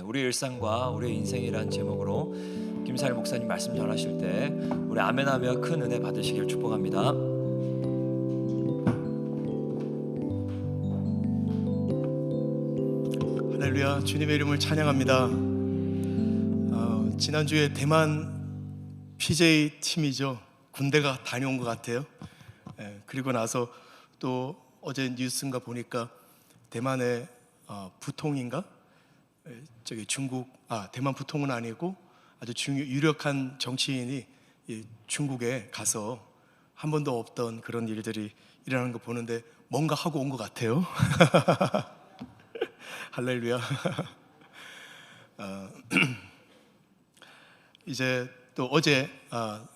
우리 일상과 우리의 인생이라는 제목으로 김사일 목사님 말씀 전하실 때 우리 아멘하며 큰 은혜 받으시길 축복합니다. 할렐루야, 주님의 이름을 찬양합니다. 지난주에 대만 PJ 팀이죠. 군대가 다녀온 것 같아요. 그리고 나서 또 어제 뉴스인가 보니까 대만의 부통인가? 저기 중국, 대만 부통은 아니고 아주 유력한 정치인이 중국에 가서 한 번도 없던 그런 일들이 일어나는 거 보는데 뭔가 하고 온 것 같아요. 할렐루야. 이제 또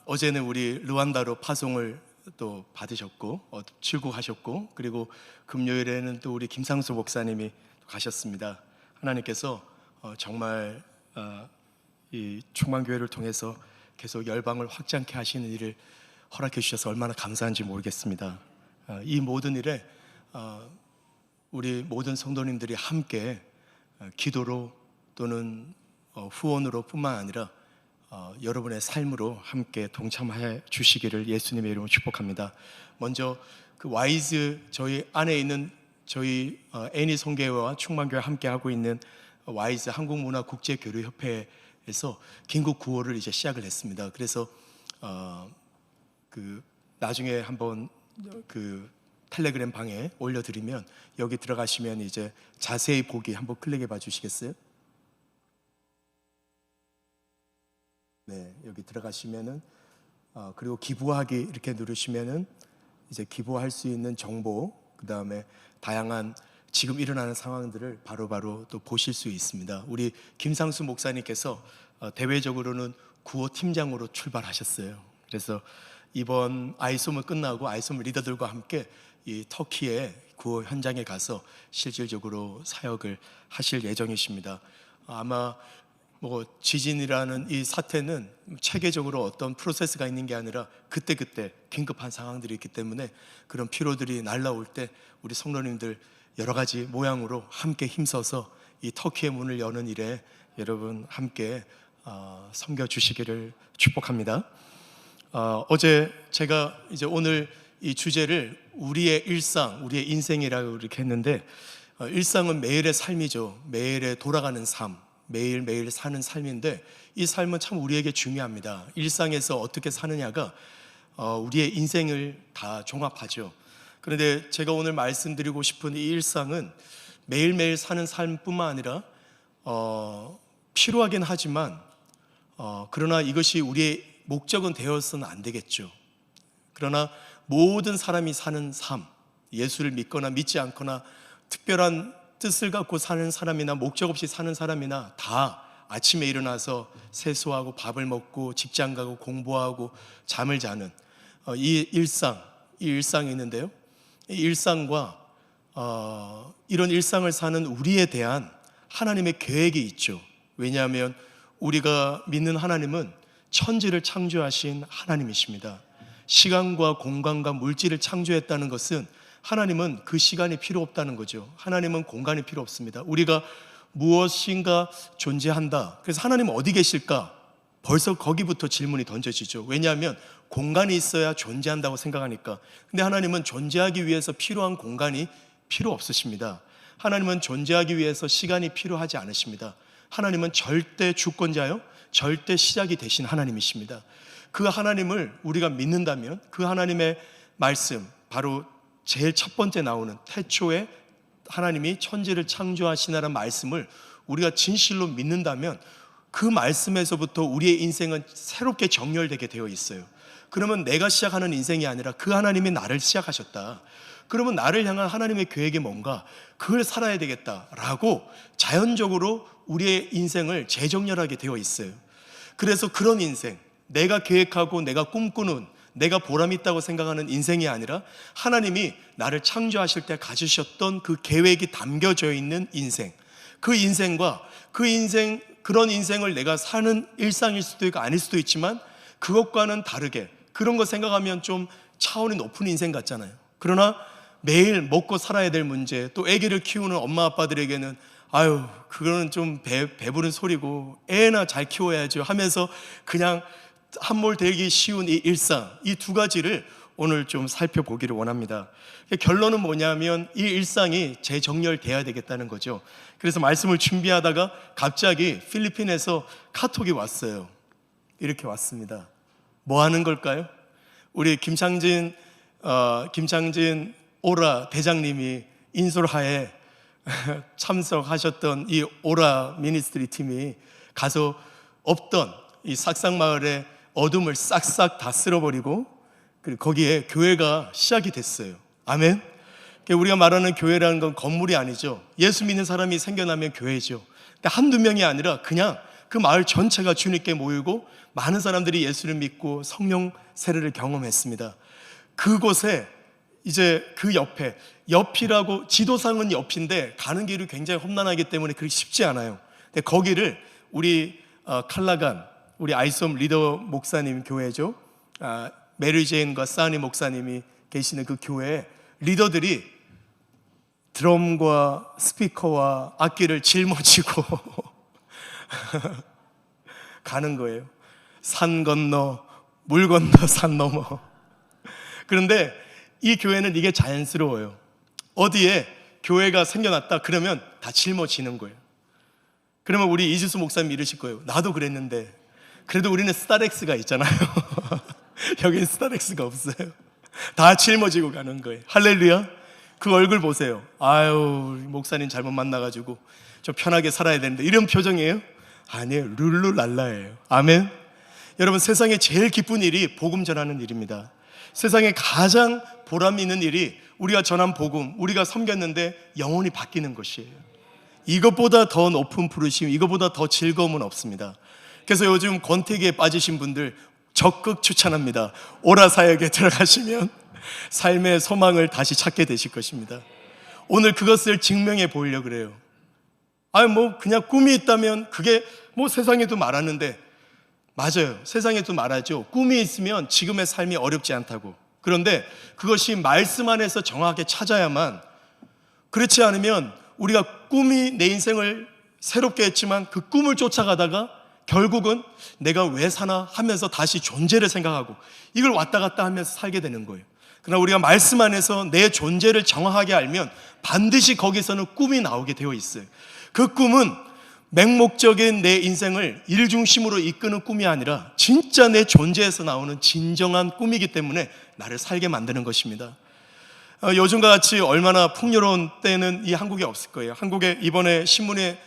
어제는 우리 르완다로 파송을 또 받으셨고 출국하셨고, 그리고 금요일에는 또 우리 김상수 목사님이 가셨습니다. 하나님께서 정말 이 충만교회를 통해서 계속 열방을 확장케 하시는 일을 허락해 주셔서 얼마나 감사한지 모르겠습니다. 이 모든 일에 우리 모든 성도님들이 함께 기도로 또는 후원으로 뿐만 아니라 여러분의 삶으로 함께 동참해 주시기를 예수님의 이름으로 축복합니다. 먼저 그 와이즈, 저희 안에 있는 저희 애니 송교회와 충만교회 함께 하고 있는 와이즈 한국문화국제교류협회에서 긴급 구호를 이제 시작을 했습니다. 그래서 그 나중에 한번 그 텔레그램 방에 올려드리면 여기 들어가시면 이제 자세히 보기 한번 클릭해 봐 주시겠어요? 네, 여기 들어가시면은 그리고 기부하기 이렇게 누르시면은 이제 기부할 수 있는 정보, 그 다음에 다양한 지금 일어나는 상황들을 바로바로 또 보실 수 있습니다. 우리 김상수 목사님께서 대외적으로는 구호 팀장으로 출발하셨어요. 그래서 이번 아이솜을 끝나고 아이솜 리더들과 함께 이 터키의 구호 현장에 가서 실질적으로 사역을 하실 예정이십니다. 아마 뭐 지진이라는 이 사태는 체계적으로 어떤 프로세스가 있는 게 아니라 그때그때 긴급한 상황들이 있기 때문에 그런 피로들이 날라올 때 우리 성도님들 여러 가지 모양으로 함께 힘써서 이 터키의 문을 여는 일에 여러분 함께 섬겨주시기를 축복합니다. 어제 제가 이제 오늘 이 주제를 우리의 일상, 우리의 인생이라고 이렇게 했는데, 일상은 매일의 삶이죠. 매일에 돌아가는 삶, 매일매일 사는 삶인데, 이 삶은 참 우리에게 중요합니다. 일상에서 어떻게 사느냐가 우리의 인생을 다 종합하죠. 그런데 제가 오늘 말씀드리고 싶은 이 일상은 매일매일 사는 삶뿐만 아니라 필요하긴 하지만 그러나 이것이 우리의 목적은 되어서는 안 되겠죠. 그러나 모든 사람이 사는 삶, 예수를 믿거나 믿지 않거나 특별한 뜻을 갖고 사는 사람이나 목적 없이 사는 사람이나 다 아침에 일어나서 세수하고 밥을 먹고 직장 가고 공부하고 잠을 자는 이 일상이 있는데요. 이 일상과 이런 일상을 사는 우리에 대한 하나님의 계획이 있죠. 왜냐하면 우리가 믿는 하나님은 천지를 창조하신 하나님이십니다. 시간과 공간과 물질을 창조했다는 것은 하나님은 그 시간이 필요 없다는 거죠. 하나님은 공간이 필요 없습니다. 우리가 무엇인가 존재한다. 그래서 하나님은 어디 계실까? 벌써 거기부터 질문이 던져지죠. 왜냐하면 공간이 있어야 존재한다고 생각하니까. 근데 하나님은 존재하기 위해서 필요한 공간이 필요 없으십니다. 하나님은 존재하기 위해서 시간이 필요하지 않으십니다. 하나님은 절대 주권자요, 절대 시작이 되신 하나님이십니다. 그 하나님을 우리가 믿는다면 그 하나님의 말씀, 바로 제일 첫 번째 나오는 태초에 하나님이 천지를 창조하시나라는 말씀을 우리가 진실로 믿는다면 그 말씀에서부터 우리의 인생은 새롭게 정렬되게 되어 있어요. 그러면 내가 시작하는 인생이 아니라 그 하나님이 나를 시작하셨다. 그러면 나를 향한 하나님의 계획이 뭔가, 그걸 살아야 되겠다라고 자연적으로 우리의 인생을 재정렬하게 되어 있어요. 그래서 그런 인생, 내가 계획하고 내가 꿈꾸는, 내가 보람 있다고 생각하는 인생이 아니라 하나님이 나를 창조하실 때 가지셨던 그 계획이 담겨져 있는 인생, 그 인생과 그런 인생을 내가 사는 일상일 수도 있고 아닐 수도 있지만 그것과는 다르게, 그런 거 생각하면 좀 차원이 높은 인생 같잖아요. 그러나 매일 먹고 살아야 될 문제, 또 아기를 키우는 엄마 아빠들에게는 아유 그거는 좀 배부른 소리고 애나 잘 키워야죠 하면서 그냥 함몰 되기 쉬운 이 일상, 이 두 가지를 오늘 좀 살펴보기를 원합니다. 결론은 뭐냐면 이 일상이 재정렬돼야 되겠다는 거죠. 그래서 말씀을 준비하다가 갑자기 필리핀에서 카톡이 왔어요. 이렇게 왔습니다. 뭐 하는 걸까요? 우리 김창진 오라 대장님이 인솔하에 참석하셨던 이 오라 미니스트리 팀이 가서 없던 이 삭삭마을의 어둠을 싹싹 다 쓸어버리고 거기에 교회가 시작이 됐어요. 아멘. 우리가 말하는 교회라는 건 건물이 아니죠. 예수 믿는 사람이 생겨나면 교회죠. 한두 명이 아니라 그냥 그 마을 전체가 주님께 모이고 많은 사람들이 예수를 믿고 성령 세례를 경험했습니다. 그곳에 이제 그 옆이라고 지도상은 옆인데 가는 길이 굉장히 험난하기 때문에 그렇게 쉽지 않아요. 근데 거기를 우리 칼라간 우리 아이솜 리더 목사님 교회죠. 메리제인과 사니 목사님이 계시는 그 교회에 리더들이 드럼과 스피커와 악기를 짊어지고 가는 거예요. 산 건너 물 건너 산 넘어. 그런데 이 교회는 이게 자연스러워요. 어디에 교회가 생겨났다 그러면 다 짊어지는 거예요. 그러면 우리 이주수 목사님 이러실 거예요. 나도 그랬는데 그래도 우리는 스타렉스가 있잖아요. 여긴 스타렉스가 없어요. 다 짊어지고 가는 거예요. 할렐루야. 그 얼굴 보세요. 아유 목사님 잘못 만나가지고 좀 편하게 살아야 되는데 이런 표정이에요? 아니에요. 룰루랄라예요. 아멘. 여러분 세상에 제일 기쁜 일이 복음 전하는 일입니다. 세상에 가장 보람 있는 일이 우리가 전한 복음, 우리가 섬겼는데 영혼이 바뀌는 것이에요. 이것보다 더 높은 부르심, 이것보다 더 즐거움은 없습니다. 그래서 요즘 권태기에 빠지신 분들 적극 추천합니다. 오라 사역에 들어가시면 삶의 소망을 다시 찾게 되실 것입니다. 오늘 그것을 증명해 보려고 그래요. 그냥 꿈이 있다면 그게 세상에도 말하는데 맞아요. 세상에도 말하죠. 꿈이 있으면 지금의 삶이 어렵지 않다고. 그런데 그것이 말씀 안에서 정확하게 찾아야만, 그렇지 않으면 우리가 꿈이 내 인생을 새롭게 했지만 그 꿈을 쫓아가다가 결국은 내가 왜 사나 하면서 다시 존재를 생각하고 이걸 왔다 갔다 하면서 살게 되는 거예요. 그러나 우리가 말씀 안에서 내 존재를 정확하게 알면 반드시 거기서는 꿈이 나오게 되어 있어요. 그 꿈은 맹목적인 내 인생을 일 중심으로 이끄는 꿈이 아니라 진짜 내 존재에서 나오는 진정한 꿈이기 때문에 나를 살게 만드는 것입니다. 요즘과 같이 얼마나 풍요로운 때는 이 한국에 없을 거예요. 한국에 이번에 신문에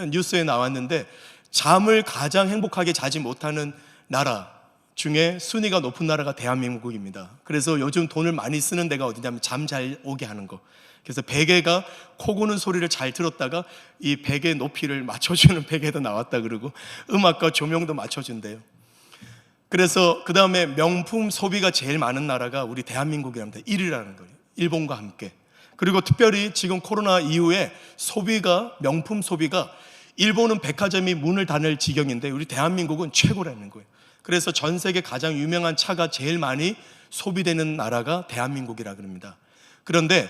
뉴스에 나왔는데 잠을 가장 행복하게 자지 못하는 나라 중에 순위가 높은 나라가 대한민국입니다. 그래서 요즘 돈을 많이 쓰는 데가 어디냐면 잠 잘 오게 하는 거. 그래서 베개가 코 고는 소리를 잘 들었다가 이 베개 높이를 맞춰주는 베개도 나왔다 그러고 음악과 조명도 맞춰준대요. 그래서 그 다음에 명품 소비가 제일 많은 나라가 우리 대한민국이랍니다. 1위라는 거예요. 일본과 함께. 그리고 특별히 지금 코로나 이후에 명품 소비가 일본은 백화점이 문을 닫을 지경인데 우리 대한민국은 최고라는 거예요. 그래서 전 세계 가장 유명한 차가 제일 많이 소비되는 나라가 대한민국이라 그럽니다. 그런데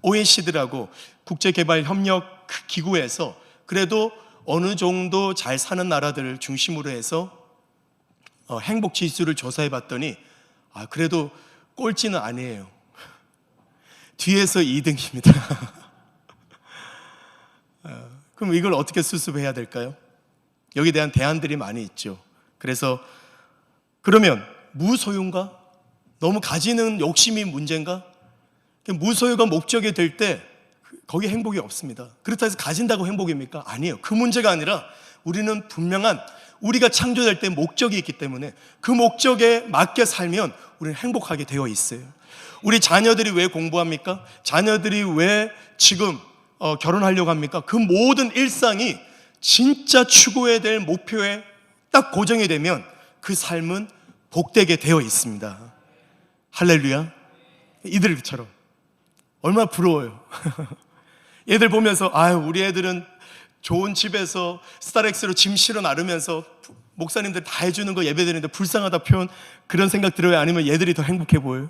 OECD라고 국제개발협력기구에서 그래도 어느 정도 잘 사는 나라들을 중심으로 해서 행복지수를 조사해 봤더니 그래도 꼴찌는 아니에요. 뒤에서 2등입니다. 그럼 이걸 어떻게 수습해야 될까요? 여기에 대한 대안들이 많이 있죠. 그래서 그러면 무소유인가? 너무 가지는 욕심이 문제인가? 무소유가 목적이 될 때 거기 행복이 없습니다. 그렇다고 해서 가진다고 행복입니까? 아니에요. 그 문제가 아니라 우리는 분명한 우리가 창조될 때 목적이 있기 때문에 그 목적에 맞게 살면 우리는 행복하게 되어 있어요. 우리 자녀들이 왜 공부합니까? 자녀들이 왜 지금 결혼하려고 합니까? 그 모든 일상이 진짜 추구해야 될 목표에 딱 고정이 되면 그 삶은 복되게 되어 있습니다. 할렐루야. 이들처럼 얼마나 부러워요. 얘들 보면서 우리 애들은 좋은 집에서 스타렉스로 짐 실어 나르면서 목사님들 다 해주는 거 예배드리는데 불쌍하다 표현, 그런 생각 들어요? 아니면 얘들이 더 행복해 보여요?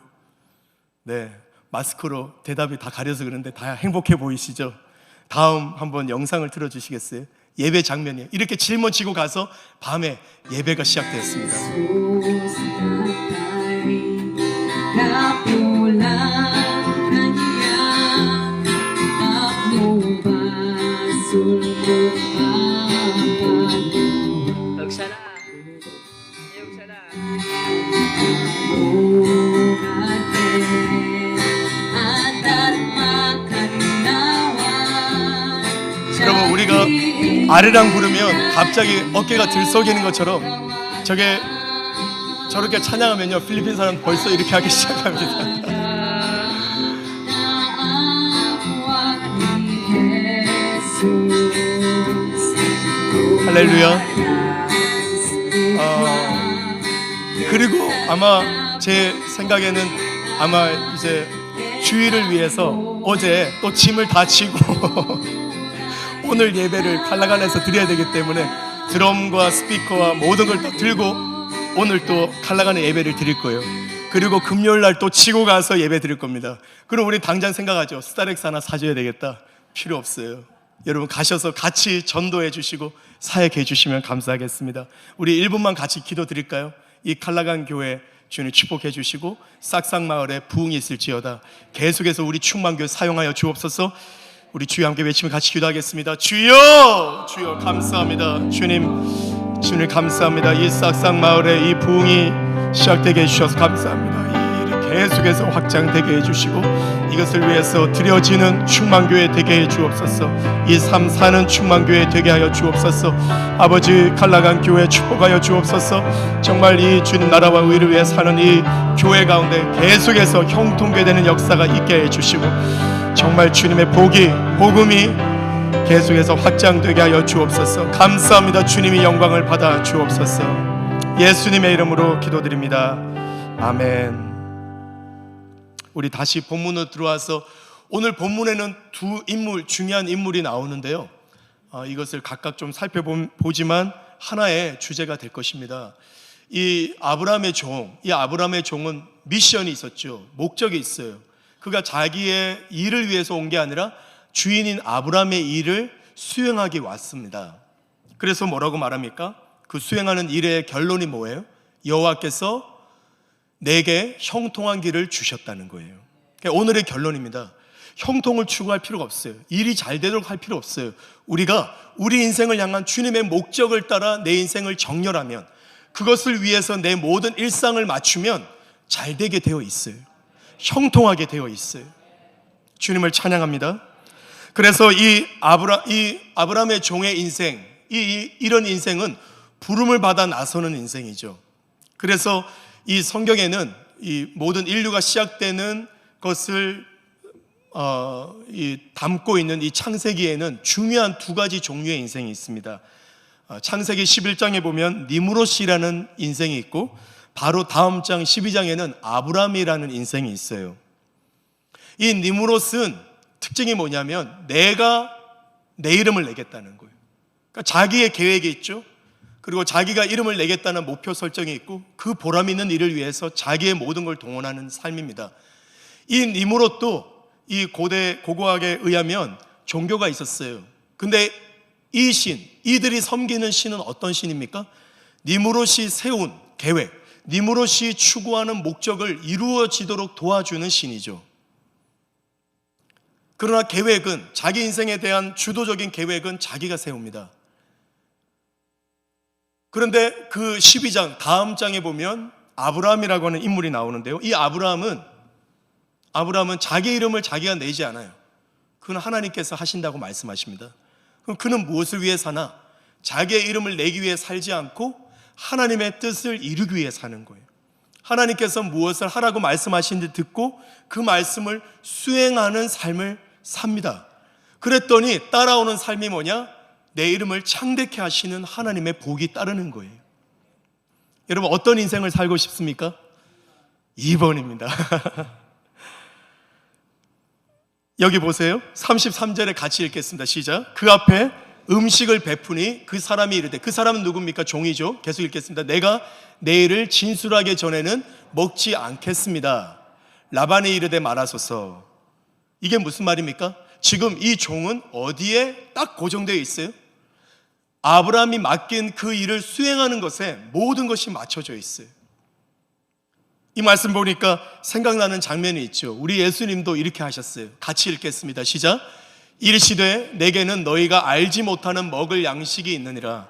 네, 마스크로 대답이 다 가려서 그런데 다 행복해 보이시죠? 다음 한번 영상을 틀어주시겠어요? 예배 장면이에요. 이렇게 짊어지고 가서 밤에 예배가 시작되었습니다. 여러분, 우리가 아르랑 부르면 갑자기 어깨가 들썩이는 것처럼 저렇게 찬양하면요, 필리핀 사람 벌써 이렇게 하기 시작합니다. 할렐루야. 그리고 아마 제 생각에는 아마 이제 주일을 위해서 어제 또 짐을 다 치고 오늘 예배를 칼라간에서 드려야 되기 때문에 드럼과 스피커와 모든 걸 다 들고 오늘 또 칼라간에 예배를 드릴 거예요. 그리고 금요일 날 또 치고 가서 예배 드릴 겁니다. 그럼 우리 당장 생각하죠. 스타렉스 하나 사줘야 되겠다. 필요 없어요. 여러분 가셔서 같이 전도해 주시고 사역해 주시면 감사하겠습니다. 우리 1분만 같이 기도 드릴까요? 이 칼라간 교회 주님 축복해 주시고 싹싹마을에 부흥이 있을지어다. 계속해서 우리 충만교회 사용하여 주옵소서. 우리 주여 함께 외치면 같이 기도하겠습니다. 주여! 주여 감사합니다. 주님 감사합니다. 이 싹싹마을에 이 부흥이 시작되게 해주셔서 감사합니다. 이 일이 계속해서 확장되게 해주시고 이것을 위해서 드려지는 충만교회 되게 해 주옵소서. 이 삶 사는 충만교회 되게 하여 주옵소서. 아버지 칼라간 교회 축복하여 주옵소서. 정말 이 주님 나라와 의를 위해 사는 이 교회 가운데 계속해서 형통되는 역사가 있게 해주시고 정말 주님의 복음이 계속해서 확장되게 하여 주옵소서. 감사합니다. 주님이 영광을 받아 주옵소서. 예수님의 이름으로 기도드립니다. 아멘. 우리 다시 본문으로 들어와서 오늘 본문에는 두 인물, 중요한 인물이 나오는데요. 이것을 각각 좀 살펴보지만 하나의 주제가 될 것입니다. 이 아브라함의 종은 미션이 있었죠. 목적이 있어요. 그가 자기의 일을 위해서 온 게 아니라 주인인 아브라함의 일을 수행하기 왔습니다. 그래서 뭐라고 말합니까? 그 수행하는 일의 결론이 뭐예요? 여호와께서 내게 형통한 길을 주셨다는 거예요. 오늘의 결론입니다. 형통을 추구할 필요가 없어요. 일이 잘 되도록 할 필요 없어요. 우리가 우리 인생을 향한 주님의 목적을 따라 내 인생을 정렬하면, 그것을 위해서 내 모든 일상을 맞추면 잘 되게 되어 있어요. 형통하게 되어 있어요. 주님을 찬양합니다. 그래서 이 아브라함의 종의 인생, 이런 인생은 부름을 받아 나서는 인생이죠. 그래서 이 성경에는 이 모든 인류가 시작되는 것을 담고 있는 이 창세기에는 중요한 두 가지 종류의 인생이 있습니다. 창세기 11장에 보면 니므롯이라는 인생이 있고 바로 다음 장 12장에는 아브라함이라는 인생이 있어요. 이 니므롯은 특징이 뭐냐면 내가 내 이름을 내겠다는 거예요. 그러니까 자기의 계획이 있죠. 그리고 자기가 이름을 내겠다는 목표 설정이 있고 그 보람 있는 일을 위해서 자기의 모든 걸 동원하는 삶입니다. 이 니므롯도 이 고고학에 의하면 종교가 있었어요. 근데 이 이들이 섬기는 신은 어떤 신입니까? 니므롯이 세운 계획, 니므롯이 추구하는 목적을 이루어지도록 도와주는 신이죠. 그러나 계획은, 자기 인생에 대한 주도적인 계획은 자기가 세웁니다. 그런데 그 12장 다음 장에 보면 아브라함이라고 하는 인물이 나오는데요. 이 아브라함은 자기 이름을 자기가 내지 않아요. 그건 하나님께서 하신다고 말씀하십니다. 그럼 그는 무엇을 위해 사나? 자기의 이름을 내기 위해 살지 않고 하나님의 뜻을 이루기 위해 사는 거예요. 하나님께서 무엇을 하라고 말씀하시는지 듣고 그 말씀을 수행하는 삶을 삽니다. 그랬더니 따라오는 삶이 뭐냐? 내 이름을 창대케 하시는 하나님의 복이 따르는 거예요. 여러분 어떤 인생을 살고 싶습니까? 2번입니다. 여기 보세요. 33절에 같이 읽겠습니다. 시작. 그 앞에 음식을 베푸니 그 사람이 이르되, 그 사람은 누굽니까? 종이죠. 계속 읽겠습니다. 내가 내일을 진술하기 전에는 먹지 않겠습니다. 라반이 이르되 말하소서. 이게 무슨 말입니까? 지금 이 종은 어디에 딱 고정되어 있어요? 아브라함이 맡긴 그 일을 수행하는 것에 모든 것이 맞춰져 있어요. 이 말씀 보니까 생각나는 장면이 있죠. 우리 예수님도 이렇게 하셨어요. 같이 읽겠습니다. 시작. 이르시되 내게는 너희가 알지 못하는 먹을 양식이 있느니라.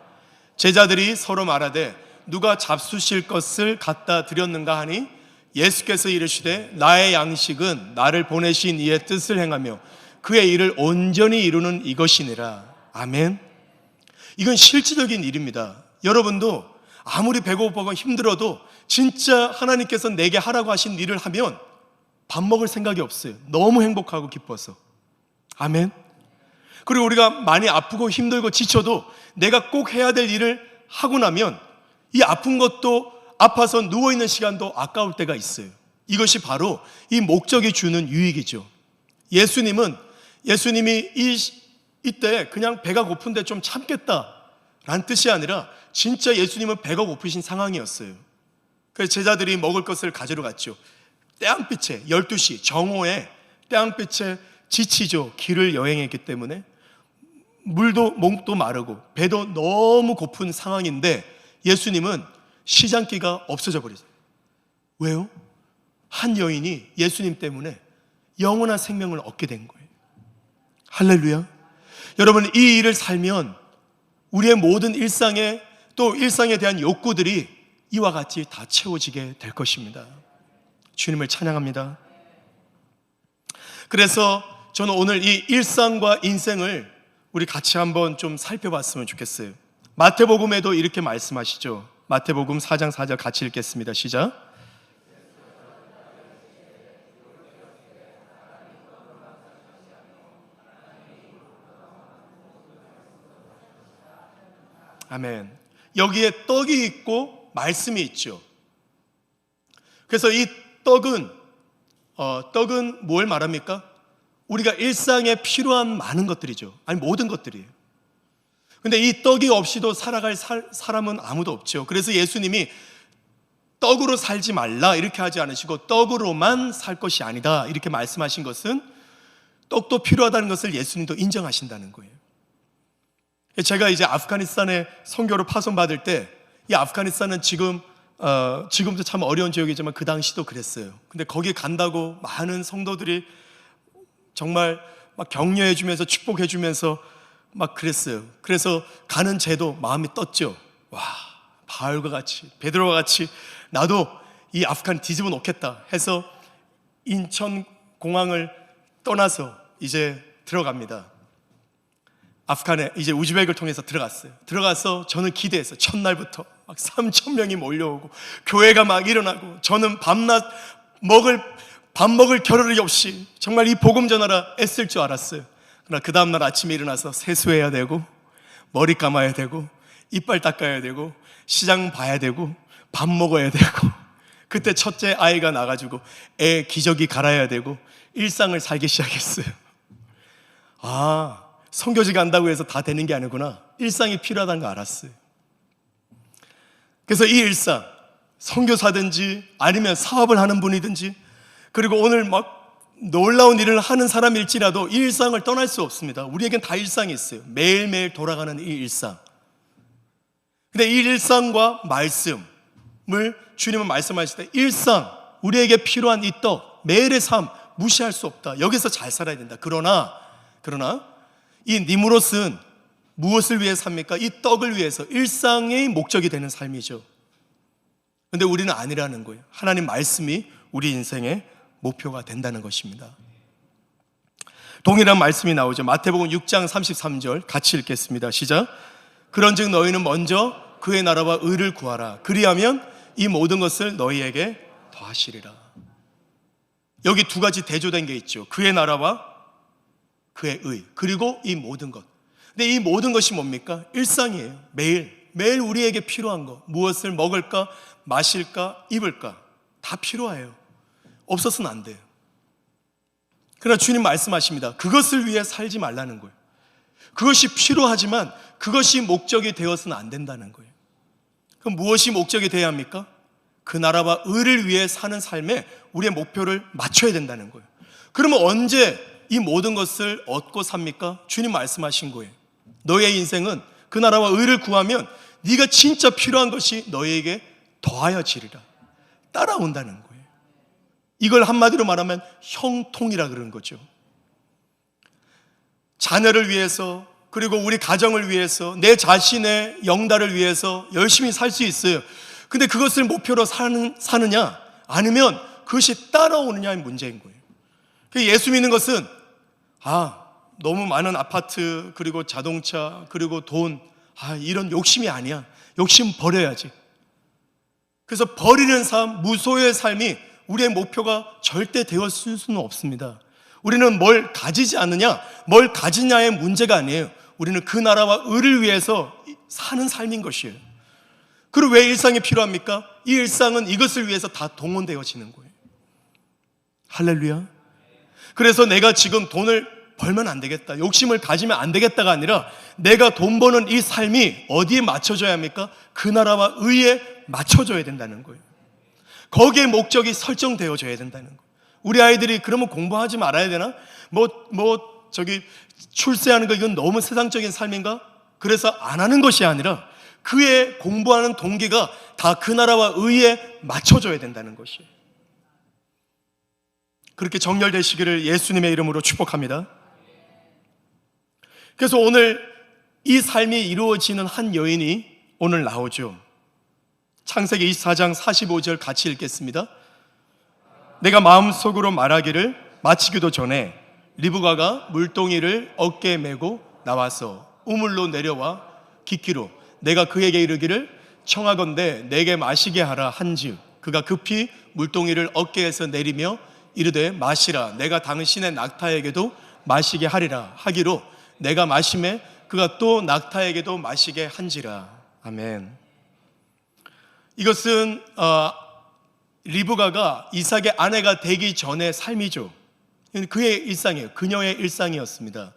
제자들이 서로 말하되 누가 잡수실 것을 갖다 드렸는가 하니 예수께서 이르시되 나의 양식은 나를 보내신 이의 뜻을 행하며 그의 일을 온전히 이루는 이것이니라. 아멘. 이건 실질적인 일입니다. 여러분도 아무리 배고프고 힘들어도 진짜 하나님께서 내게 하라고 하신 일을 하면 밥 먹을 생각이 없어요. 너무 행복하고 기뻐서. 아멘. 그리고 우리가 많이 아프고 힘들고 지쳐도 내가 꼭 해야 될 일을 하고 나면 이 아픈 것도 아파서 누워있는 시간도 아까울 때가 있어요. 이것이 바로 이 목적이 주는 유익이죠. 예수님이 이때 그냥 배가 고픈데 좀 참겠다라는 뜻이 아니라 진짜 예수님은 배가 고프신 상황이었어요. 그래서 제자들이 먹을 것을 가지러 갔죠. 태양빛에 12시 정오에 태양빛에 지치죠. 길을 여행했기 때문에 물도 목도 마르고 배도 너무 고픈 상황인데 예수님은 시장기가 없어져 버렸어요. 왜요? 한 여인이 예수님 때문에 영원한 생명을 얻게 된 거예요. 할렐루야. 여러분, 이 일을 살면 우리의 모든 일상에 또 일상에 대한 욕구들이 이와 같이 다 채워지게 될 것입니다. 주님을 찬양합니다. 그래서 저는 오늘 이 일상과 인생을 우리 같이 한번 좀 살펴봤으면 좋겠어요. 마태복음에도 이렇게 말씀하시죠. 마태복음 4장 4절 같이 읽겠습니다. 시작. 아멘. 여기에 떡이 있고 말씀이 있죠. 그래서 이 떡은 뭘 말합니까? 우리가 일상에 필요한 많은 것들이죠. 아니 모든 것들이에요. 근데 이 떡이 없이도 살아갈 사람은 아무도 없죠. 그래서 예수님이 떡으로 살지 말라 이렇게 하지 않으시고 떡으로만 살 것이 아니다 이렇게 말씀하신 것은 떡도 필요하다는 것을 예수님도 인정하신다는 거예요. 제가 이제 아프가니스탄에 선교로 파송받을 때 이 아프가니스탄은 지금도 참 어려운 지역이지만 그 당시도 그랬어요. 근데 거기 간다고 많은 성도들이 정말 막 격려해 주면서 축복해 주면서 막 그랬어요. 그래서 가는 제도 마음이 떴죠. 와, 바울과 같이 베드로와 같이 나도 이 아프간 뒤집어 놓겠다 해서 인천 공항을 떠나서 이제 들어갑니다. 아프간에 이제 우즈벡을 통해서 들어가서 저는 기대했어요. 첫날부터 막 3,000명이 몰려오고 교회가 막 일어나고 저는 밤낮 밥 먹을 겨를이 없이 정말 이 복음 전하라 애쓸 줄 알았어요. 그러나 그 다음날 아침에 일어나서 세수해야 되고 머리 감아야 되고 이빨 닦아야 되고 시장 봐야 되고 밥 먹어야 되고 그때 첫째 아이가 나가지고 애 기저귀 갈아야 되고 일상을 살기 시작했어요. 아, 선교지 간다고 해서 다 되는 게 아니구나. 일상이 필요하다는 거 알았어요. 그래서 이 일상, 선교사든지 아니면 사업을 하는 분이든지 그리고 오늘 막 놀라운 일을 하는 사람일지라도 이 일상을 떠날 수 없습니다. 우리에겐 다 일상이 있어요. 매일매일 돌아가는 이 일상. 근데 이 일상과 말씀을 주님은 말씀하실 때 일상, 우리에게 필요한 이 떡, 매일의 삶 무시할 수 없다. 여기서 잘 살아야 된다. 그러나 이 니무롯은 무엇을 위해 삽니까? 이 떡을 위해서 일상의 목적이 되는 삶이죠. 그런데 우리는 아니라는 거예요. 하나님 말씀이 우리 인생의 목표가 된다는 것입니다. 동일한 말씀이 나오죠. 마태복음 6장 33절 같이 읽겠습니다. 시작. 그런즉 너희는 먼저 그의 나라와 의를 구하라. 그리하면 이 모든 것을 너희에게 더하시리라. 여기 두 가지 대조된 게 있죠. 그의 나라와 그의 의, 그리고 이 모든 것. 근데 이 모든 것이 뭡니까? 일상이에요. 매일 우리에게 필요한 거. 무엇을 먹을까, 마실까, 입을까 다 필요해요. 없어서는 안 돼요. 그러나 주님 말씀하십니다. 그것을 위해 살지 말라는 거예요. 그것이 필요하지만 그것이 목적이 되어서는 안 된다는 거예요. 그럼 무엇이 목적이 되어야 합니까? 그 나라와 의를 위해 사는 삶에 우리의 목표를 맞춰야 된다는 거예요. 그러면 언제 이 모든 것을 얻고 삽니까? 주님 말씀하신 거예요. 너의 인생은 그 나라와 의를 구하면 네가 진짜 필요한 것이 너에게 더하여지리라. 따라온다는 거예요. 이걸 한마디로 말하면 형통이라 그러는 거죠. 자녀를 위해서, 그리고 우리 가정을 위해서, 내 자신의 영달을 위해서 열심히 살 수 있어요. 근데 그것을 목표로 사느냐 아니면 그것이 따라오느냐의 문제인 거예요. 예수 믿는 것은 너무 많은 아파트, 그리고 자동차, 그리고 돈, 이런 욕심이 아니야. 욕심 버려야지. 그래서 버리는 삶, 무소유의 삶이 우리의 목표가 절대 되었을 수는 없습니다. 우리는 뭘 가지지 않느냐, 뭘 가지냐의 문제가 아니에요. 우리는 그 나라와 의를 위해서 사는 삶인 것이에요. 그리고 왜 일상이 필요합니까? 이 일상은 이것을 위해서 다 동원되어지는 거예요. 할렐루야. 그래서 내가 지금 돈을 벌면 안 되겠다, 욕심을 가지면 안 되겠다가 아니라 내가 돈 버는 이 삶이 어디에 맞춰져야 합니까? 그 나라와 의에 맞춰져야 된다는 거예요. 거기에 목적이 설정되어져야 된다는 거예요. 우리 아이들이 그러면 공부하지 말아야 되나? 출세하는 거 이건 너무 세상적인 삶인가? 그래서 안 하는 것이 아니라 그의 공부하는 동기가 다 그 나라와 의에 맞춰져야 된다는 것이에요. 그렇게 정렬되시기를 예수님의 이름으로 축복합니다. 그래서 오늘 이 삶이 이루어지는 한 여인이 오늘 나오죠. 창세기 24장 45절 같이 읽겠습니다. 내가 마음속으로 말하기를 마치기도 전에 리브가가 물동이를 어깨에 메고 나와서 우물로 내려와 깊기로 내가 그에게 이르기를 청하건대 내게 마시게 하라 한즉 그가 급히 물동이를 어깨에서 내리며 이르되 마시라 내가 당신의 낙타에게도 마시게 하리라 하기로 내가 마심에 그가 또 낙타에게도 마시게 한지라. 아멘. 이것은 리브가가 이삭의 아내가 되기 전의 삶이죠. 그의 일상이에요. 그녀의 일상이었습니다.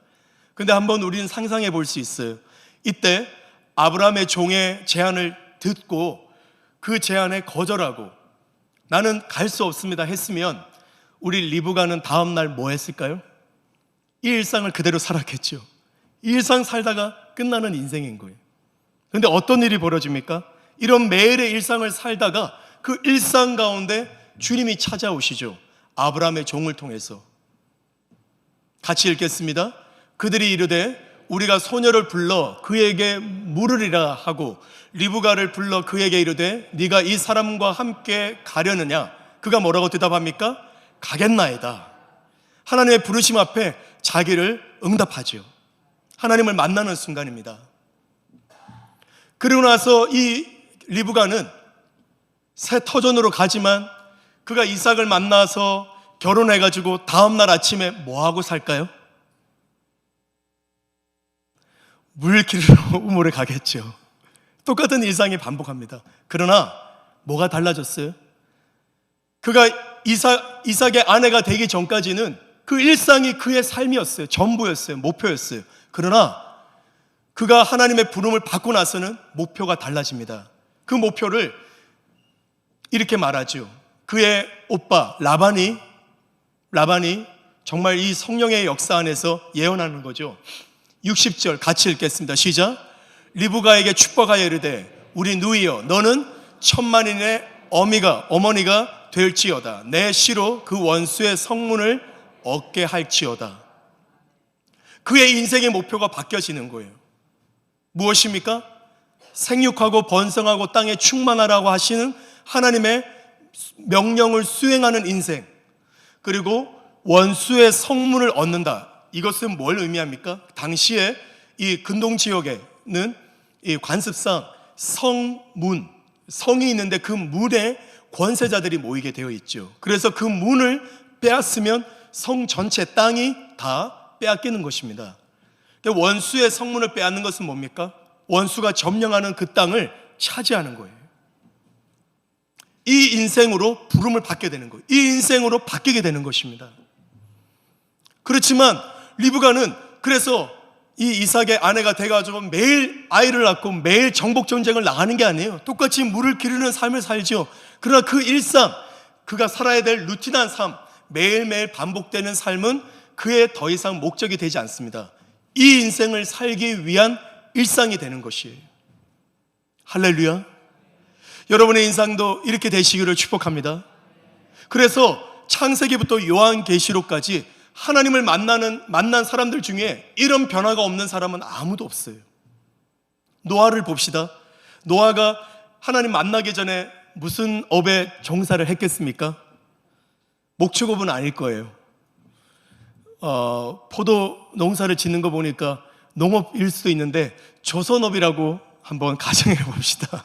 그런데 한번 우리는 상상해 볼 수 있어요. 이때 아브라함의 종의 제안을 듣고 그 제안에 거절하고 나는 갈 수 없습니다 했으면 우리 리브가는 다음날 뭐 했을까요? 이 일상을 그대로 살았겠죠. 이 일상 살다가 끝나는 인생인 거예요. 그런데 어떤 일이 벌어집니까? 이런 매일의 일상을 살다가 그 일상 가운데 주님이 찾아오시죠. 아브라함의 종을 통해서. 같이 읽겠습니다. 그들이 이르되 우리가 소녀를 불러 그에게 물으리라 하고 리브가를 불러 그에게 이르되 네가 이 사람과 함께 가려느냐? 그가 뭐라고 대답합니까? 가겠나이다. 하나님의 부르심 앞에 자기를 응답하죠. 하나님을 만나는 순간입니다. 그리고 나서 이 리브가는 새 터전으로 가지만 그가 이삭을 만나서 결혼해가지고 다음날 아침에 뭐하고 살까요? 물 기르러 우물에 가겠죠. 똑같은 일상이 반복합니다. 그러나 뭐가 달라졌어요? 그가 이삭의 아내가 되기 전까지는 그 일상이 그의 삶이었어요. 전부였어요. 목표였어요. 그러나 그가 하나님의 부름을 받고 나서는 목표가 달라집니다. 그 목표를 이렇게 말하죠. 그의 오빠 라반이 정말 이 성령의 역사 안에서 예언하는 거죠. 60절 같이 읽겠습니다. 시작. 리브가에게 축복하여 이르되 우리 누이여 너는 천만인의 어머니가 될지어다. 내 시로 그 원수의 성문을 얻게 할지어다. 그의 인생의 목표가 바뀌어지는 거예요. 무엇입니까? 생육하고 번성하고 땅에 충만하라고 하시는 하나님의 명령을 수행하는 인생, 그리고 원수의 성문을 얻는다. 이것은 뭘 의미합니까? 당시에 이 근동 지역에는 이 관습상 성문, 성이 있는데 그 문에 권세자들이 모이게 되어 있죠. 그래서 그 문을 빼앗으면 성 전체 땅이 다 빼앗기는 것입니다. 원수의 성문을 빼앗는 것은 뭡니까? 원수가 점령하는 그 땅을 차지하는 거예요. 이 인생으로 부름을 받게 되는 거예요. 이 인생으로 바뀌게 되는 것입니다. 그렇지만 리브가는 그래서 이 이삭의 아내가 돼가지고 매일 아이를 낳고 매일 정복 전쟁을 나가는 게 아니에요. 똑같이 물을 기르는 삶을 살죠. 그러나 그 일상, 그가 살아야 될 루틴한 삶, 매일매일 반복되는 삶은 그의 더 이상 목적이 되지 않습니다. 이 인생을 살기 위한 일상이 되는 것이에요. 할렐루야. 여러분의 인생도 이렇게 되시기를 축복합니다. 그래서 창세기부터 요한계시록까지 하나님을 만난 사람들 중에 이런 변화가 없는 사람은 아무도 없어요. 노아를 봅시다. 노아가 하나님 만나기 전에 무슨 업에 종사를 했겠습니까? 목축업은 아닐 거예요. 포도 농사를 짓는 거 보니까 농업일 수도 있는데 조선업이라고 한번 가정해 봅시다.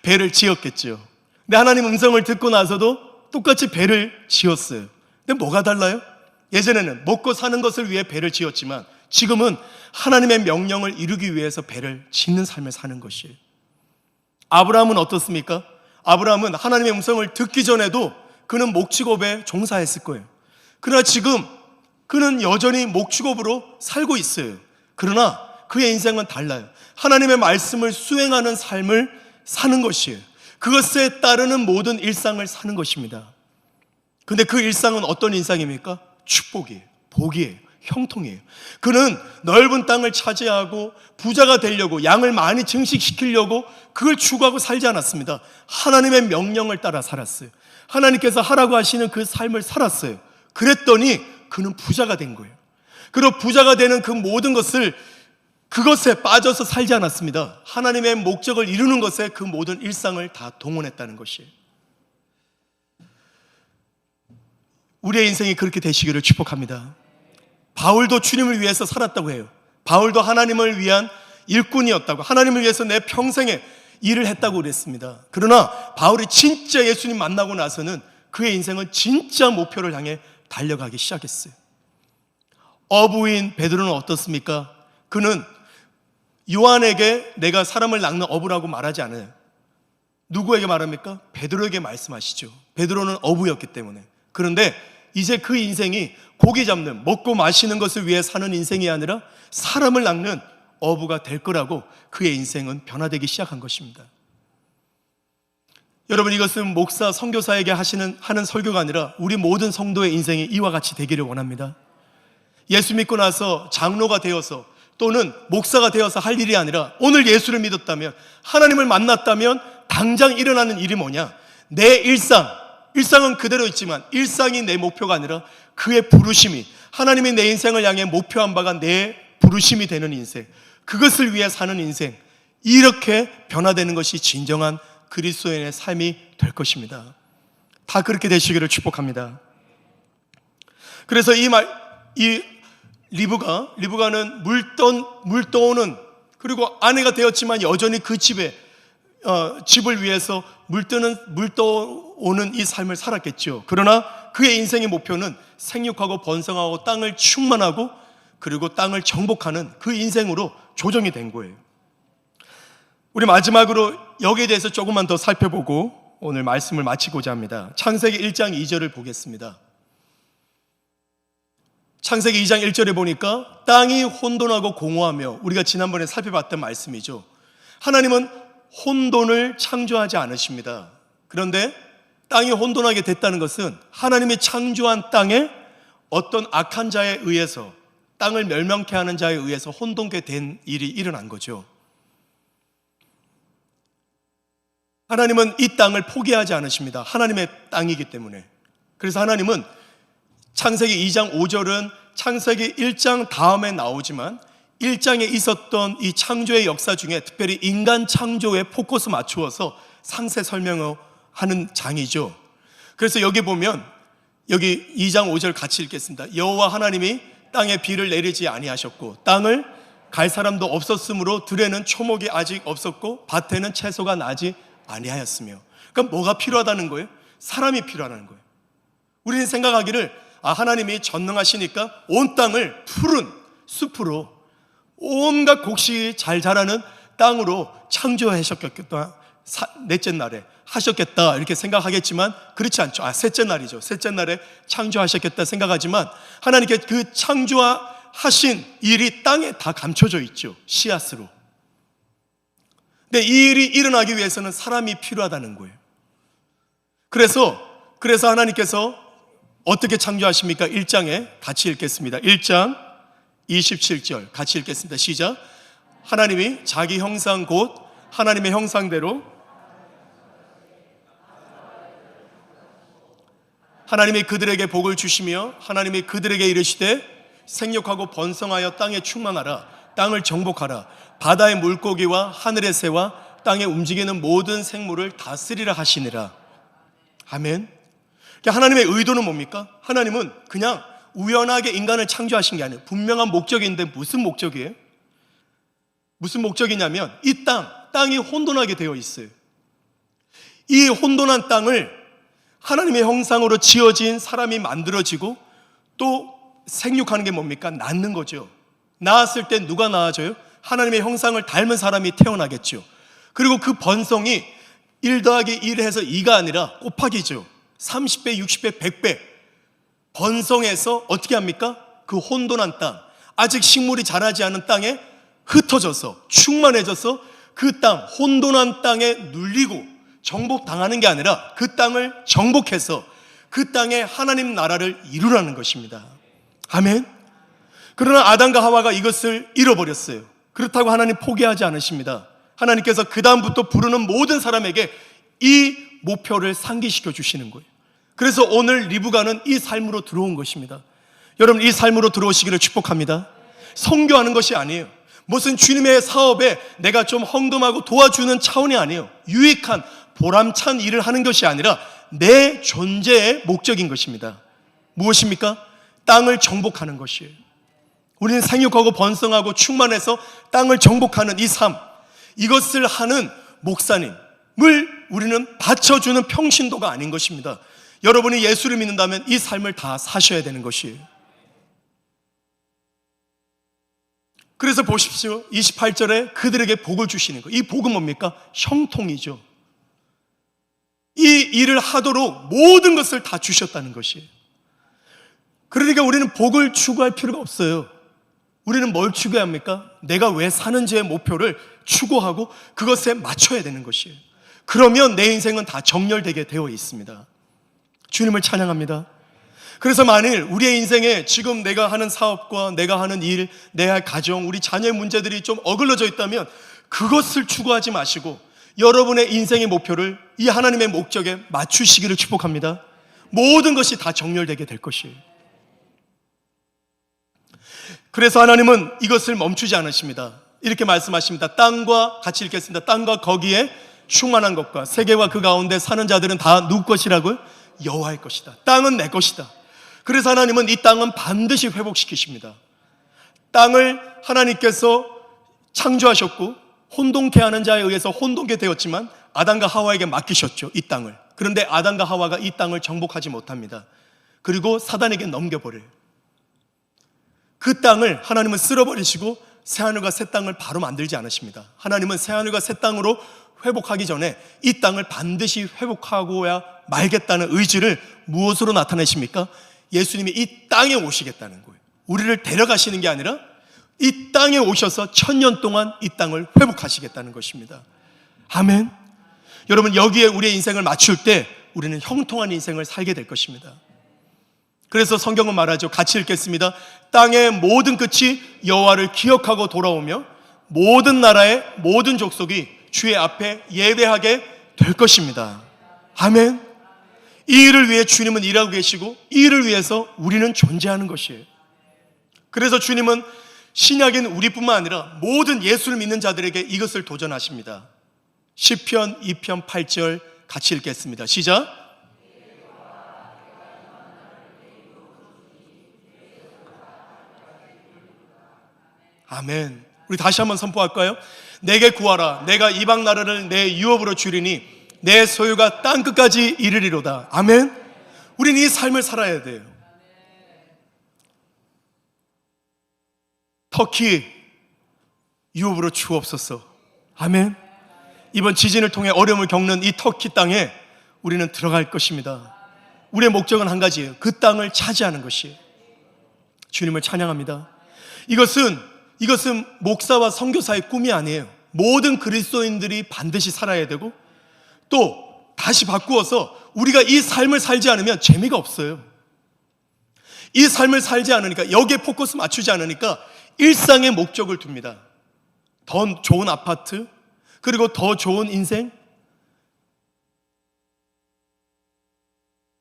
배를 지었겠죠. 근데 하나님 음성을 듣고 나서도 똑같이 배를 지었어요. 근데 뭐가 달라요? 예전에는 먹고 사는 것을 위해 배를 지었지만 지금은 하나님의 명령을 이루기 위해서 배를 짓는 삶을 사는 것이에요. 아브라함은 어떻습니까? 아브라함은 하나님의 음성을 듣기 전에도 그는 목축업에 종사했을 거예요. 그러나 지금 그는 여전히 목축업으로 살고 있어요. 그러나 그의 인생은 달라요. 하나님의 말씀을 수행하는 삶을 사는 것이에요. 그것에 따르는 모든 일상을 사는 것입니다. 근데 그 일상은 어떤 일상입니까? 축복이에요. 복이에요. 형통이에요. 그는 넓은 땅을 차지하고 부자가 되려고, 양을 많이 증식시키려고 그걸 추구하고 살지 않았습니다. 하나님의 명령을 따라 살았어요. 하나님께서 하라고 하시는 그 삶을 살았어요. 그랬더니 그는 부자가 된 거예요. 그리고 부자가 되는 그 모든 것을 그것에 빠져서 살지 않았습니다. 하나님의 목적을 이루는 것에 그 모든 일상을 다 동원했다는 것이에요. 우리의 인생이 그렇게 되시기를 축복합니다. 바울도 주님을 위해서 살았다고 해요. 바울도 하나님을 위한 일꾼이었다고, 하나님을 위해서 내 평생에 일을 했다고 그랬습니다. 그러나 바울이 진짜 예수님 만나고 나서는 그의 인생은 진짜 목표를 향해 달려가기 시작했어요. 어부인 베드로는 어떻습니까? 그는 요한에게 내가 사람을 낚는 어부라고 말하지 않아요. 누구에게 말합니까? 베드로에게 말씀하시죠. 베드로는 어부였기 때문에. 그런데 이제 그 인생이 고기 잡는, 먹고 마시는 것을 위해 사는 인생이 아니라 사람을 낚는 어부가 될 거라고 그의 인생은 변화되기 시작한 것입니다. 여러분, 이것은 목사, 선교사에게 하는 설교가 아니라 우리 모든 성도의 인생이 이와 같이 되기를 원합니다. 예수 믿고 나서 장로가 되어서 또는 목사가 되어서 할 일이 아니라 오늘 예수를 믿었다면, 하나님을 만났다면 당장 일어나는 일이 뭐냐? 내 일상은 그대로 있지만 일상이 내 목표가 아니라 그의 부르심이, 하나님이 내 인생을 향해 목표한 바가 내 부르심이 되는 인생, 그것을 위해 사는 인생, 이렇게 변화되는 것이 진정한 그리스도인의 삶이 될 것입니다. 다 그렇게 되시기를 축복합니다. 그래서 이 리브가는 물 떠오는, 그리고 아내가 되었지만 여전히 그 집을 위해서 물 떠오는 이 삶을 살았겠죠. 그러나 그의 인생의 목표는 생육하고 번성하고 땅을 충만하고 그리고 땅을 정복하는 그 인생으로 조정이 된 거예요. 우리 마지막으로 여기에 대해서 조금만 더 살펴보고 오늘 말씀을 마치고자 합니다. 창세기 1장 2절을 보겠습니다. 창세기 2장 1절에 보니까 땅이 혼돈하고 공허하며, 우리가 지난번에 살펴봤던 말씀이죠. 하나님은 혼돈을 창조하지 않으십니다. 그런데 땅이 혼돈하게 됐다는 것은 하나님이 창조한 땅에 어떤 악한 자에 의해서, 땅을 멸망케 하는 자에 의해서 혼돈케 된 일이 일어난 거죠. 하나님은 이 땅을 포기하지 않으십니다. 하나님의 땅이기 때문에. 그래서 하나님은 창세기 2장 5절은 창세기 1장 다음에 나오지만 1장에 있었던 이 창조의 역사 중에 특별히 인간 창조에 포커스 맞추어서 상세 설명하는 장이죠. 그래서 여기 보면, 여기 2장 5절 같이 읽겠습니다. 여호와 하나님이 땅에 비를 내리지 아니하셨고 땅을 갈 사람도 없었으므로 들에는 초목이 아직 없었고 밭에는 채소가 나지 아니하였으며. 그러니까 뭐가 필요하다는 거예요? 사람이 필요하다는 거예요. 우리는 생각하기를 하나님이 전능하시니까 온 땅을 푸른 숲으로, 온갖 곡식이 잘 자라는 땅으로 창조하셨겠다, 넷째 날에 하셨겠다 이렇게 생각하겠지만 그렇지 않죠. 셋째 날이죠. 셋째 날에 창조하셨겠다 생각하지만 하나님께 그 창조하신 일이 땅에 다 감춰져 있죠. 씨앗으로. 근데 이 일이 일어나기 위해서는 사람이 필요하다는 거예요. 그래서 하나님께서 어떻게 창조하십니까? 1장에 같이 읽겠습니다. 1장 27절 같이 읽겠습니다. 시작. 하나님이 자기 형상 곧 하나님의 형상대로 하나님이 그들에게 복을 주시며 하나님이 그들에게 이르시되 생육하고 번성하여 땅에 충만하라. 땅을 정복하라. 바다의 물고기와 하늘의 새와 땅에 움직이는 모든 생물을 다스리라 하시니라. 아멘. 하나님의 의도는 뭡니까? 하나님은 그냥 우연하게 인간을 창조하신 게 아니에요. 분명한 목적이 있는데 무슨 목적이에요? 무슨 목적이냐면 이 땅이 혼돈하게 되어 있어요. 이 혼돈한 땅을 하나님의 형상으로 지어진 사람이 만들어지고 또 생육하는 게 뭡니까? 낳는 거죠. 낳았을 때 누가 낳아져요? 하나님의 형상을 닮은 사람이 태어나겠죠. 그리고 그 번성이 1 더하기 1 해서 2가 아니라 곱하기죠. 30배, 60배, 100배 번성해서 어떻게 합니까? 그 혼돈한 땅, 아직 식물이 자라지 않은 땅에 흩어져서 충만해져서 그 땅, 혼돈한 땅에 눌리고 정복당하는 게 아니라 그 땅을 정복해서 그 땅에 하나님 나라를 이루라는 것입니다. 아멘. 그러나 아담과 하와가 이것을 잃어버렸어요. 그렇다고 하나님 포기하지 않으십니다. 하나님께서 그 다음부터 부르는 모든 사람에게 이 목표를 상기시켜 주시는 거예요. 그래서 오늘 리브가는 이 삶으로 들어온 것입니다. 여러분, 이 삶으로 들어오시기를 축복합니다. 선교하는 것이 아니에요. 무슨 주님의 사업에 내가 좀 헌금하고 도와주는 차원이 아니에요. 유익한 보람찬 일을 하는 것이 아니라 내 존재의 목적인 것입니다. 무엇입니까? 땅을 정복하는 것이에요. 우리는 생육하고 번성하고 충만해서 땅을 정복하는 이 삶, 이것을 하는 목사님을 우리는 받쳐주는 평신도가 아닌 것입니다. 여러분이 예수를 믿는다면 이 삶을 다 사셔야 되는 것이에요. 그래서 보십시오. 28절에 그들에게 복을 주시는 것. 이 복은 뭡니까? 형통이죠. 이 일을 하도록 모든 것을 다 주셨다는 것이에요. 그러니까 우리는 복을 추구할 필요가 없어요. 우리는 뭘 추구해야 합니까? 내가 왜 사는지의 목표를 추구하고 그것에 맞춰야 되는 것이에요. 그러면 내 인생은 다 정렬되게 되어 있습니다. 주님을 찬양합니다. 그래서 만일 우리의 인생에 지금 내가 하는 사업과 내가 하는 일, 내 가정, 우리 자녀의 문제들이 좀 어글러져 있다면 그것을 추구하지 마시고 여러분의 인생의 목표를 이 하나님의 목적에 맞추시기를 축복합니다. 모든 것이 다 정렬되게 될 것이에요. 그래서 하나님은 이것을 멈추지 않으십니다. 이렇게 말씀하십니다. 땅과 같이 읽겠습니다. 땅과 거기에 충만한 것과 세계와 그 가운데 사는 자들은 다 누구 것이라고요? 여호와의 것이다. 땅은 내 것이다. 그래서 하나님은 이 땅은 반드시 회복시키십니다. 땅을 하나님께서 창조하셨고 혼돈케 하는 자에 의해서 혼돈케 되었지만 아담과 하와에게 맡기셨죠. 이 땅을. 그런데 아담과 하와가 이 땅을 정복하지 못합니다. 그리고 사단에게 넘겨버려요. 그 땅을 하나님은 쓸어버리시고 새하늘과 새 땅을 바로 만들지 않으십니다. 하나님은 새하늘과 새 땅으로 회복하기 전에 이 땅을 반드시 회복하고야 말겠다는 의지를 무엇으로 나타내십니까? 예수님이 이 땅에 오시겠다는 거예요. 우리를 데려가시는 게 아니라 이 땅에 오셔서 1000년 동안 이 땅을 회복하시겠다는 것입니다. 아멘. 여러분, 여기에 우리의 인생을 맞출 때 우리는 형통한 인생을 살게 될 것입니다. 그래서 성경은 말하죠. 같이 읽겠습니다. 땅의 모든 끝이 여호와를 기억하고 돌아오며 모든 나라의 모든 족속이 주의 앞에 예배하게 될 것입니다. 아멘. 이 일을 위해 주님은 일하고 계시고 이 일을 위해서 우리는 존재하는 것이에요. 그래서 주님은 신약인 우리뿐만 아니라 모든 예수를 믿는 자들에게 이것을 도전하십니다. 시편 2편 8절 같이 읽겠습니다. 시작. 아멘. 우리 다시 한번 선포할까요? 내게 구하라. 내가 이방 나라를 내 유업으로 주리니 내 소유가 땅끝까지 이르리로다. 아멘. 우리는 이 삶을 살아야 돼요. 터키 유업으로 주옵소서. 아멘. 이번 지진을 통해 어려움을 겪는 이 터키 땅에 우리는 들어갈 것입니다. 우리의 목적은 한 가지예요. 그 땅을 차지하는 것이에요. 주님을 찬양합니다. 이것은 목사와 선교사의 꿈이 아니에요. 모든 그리스도인들이 반드시 살아야 되고 또 다시 바꾸어서 우리가 이 삶을 살지 않으면 재미가 없어요. 이 삶을 살지 않으니까, 여기에 포커스 맞추지 않으니까 일상의 목적을 둡니다. 더 좋은 아파트, 그리고 더 좋은 인생,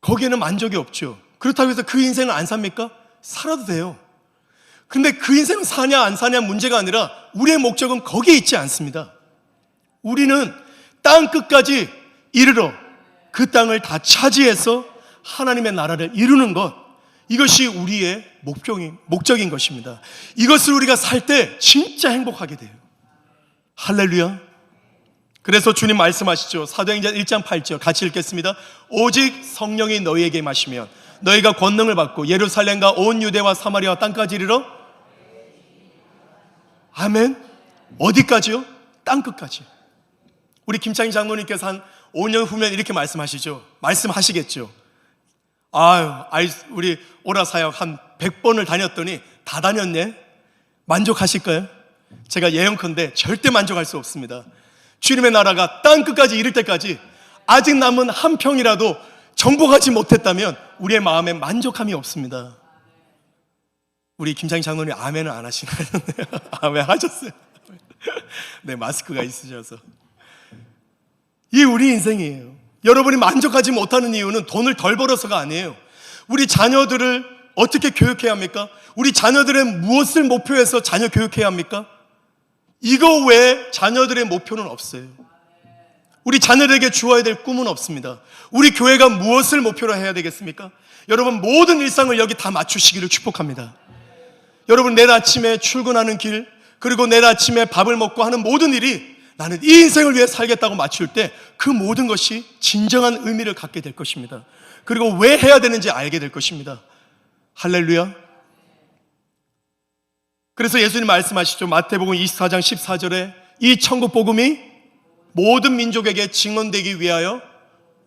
거기에는 만족이 없죠. 그렇다고 해서 그 인생을 안 삽니까? 살아도 돼요. 근데 그 인생을 사냐 안 사냐 문제가 아니라 우리의 목적은 거기에 있지 않습니다. 우리는 땅 끝까지 이르러 그 땅을 다 차지해서 하나님의 나라를 이루는 것, 이것이 우리의 목적인 것입니다. 이것을 우리가 살 때 진짜 행복하게 돼요. 할렐루야. 그래서 주님 말씀하시죠. 사도행전 1장 8절 같이 읽겠습니다. 오직 성령이 너희에게 임하시면 너희가 권능을 받고 예루살렘과 온 유대와 사마리아와 땅까지 이르러. 아멘. 어디까지요? 땅끝까지. 우리 김창희 장로님께서 한 5년 후면 이렇게 말씀하시죠. 말씀하시겠죠. 우리 오라 사역 한 100번을 다녔더니 다 다녔네. 만족하실까요? 제가 예언컨대 절대 만족할 수 없습니다. 주님의 나라가 땅끝까지 이를 때까지 아직 남은 한 평이라도 정복하지 못했다면 우리의 마음에 만족함이 없습니다. 우리 김창희 장로님 아멘은 안 하시나요? 아멘 하셨어요. 네, 마스크가 있으셔서. 이게 우리 인생이에요. 여러분이 만족하지 못하는 이유는 돈을 덜 벌어서가 아니에요. 우리 자녀들을 어떻게 교육해야 합니까? 우리 자녀들의 무엇을 목표해서 자녀 교육해야 합니까? 이거 외에 자녀들의 목표는 없어요. 우리 자녀들에게 주어야 될 꿈은 없습니다. 우리 교회가 무엇을 목표로 해야 되겠습니까? 여러분, 모든 일상을 여기 다 맞추시기를 축복합니다. 여러분, 내일 아침에 출근하는 길, 그리고 내일 아침에 밥을 먹고 하는 모든 일이 나는 이 인생을 위해 살겠다고 맞출 때 그 모든 것이 진정한 의미를 갖게 될 것입니다. 그리고 왜 해야 되는지 알게 될 것입니다. 할렐루야. 그래서 예수님 말씀하시죠. 마태복음 24장 14절에 이 천국 복음이 모든 민족에게 증언되기 위하여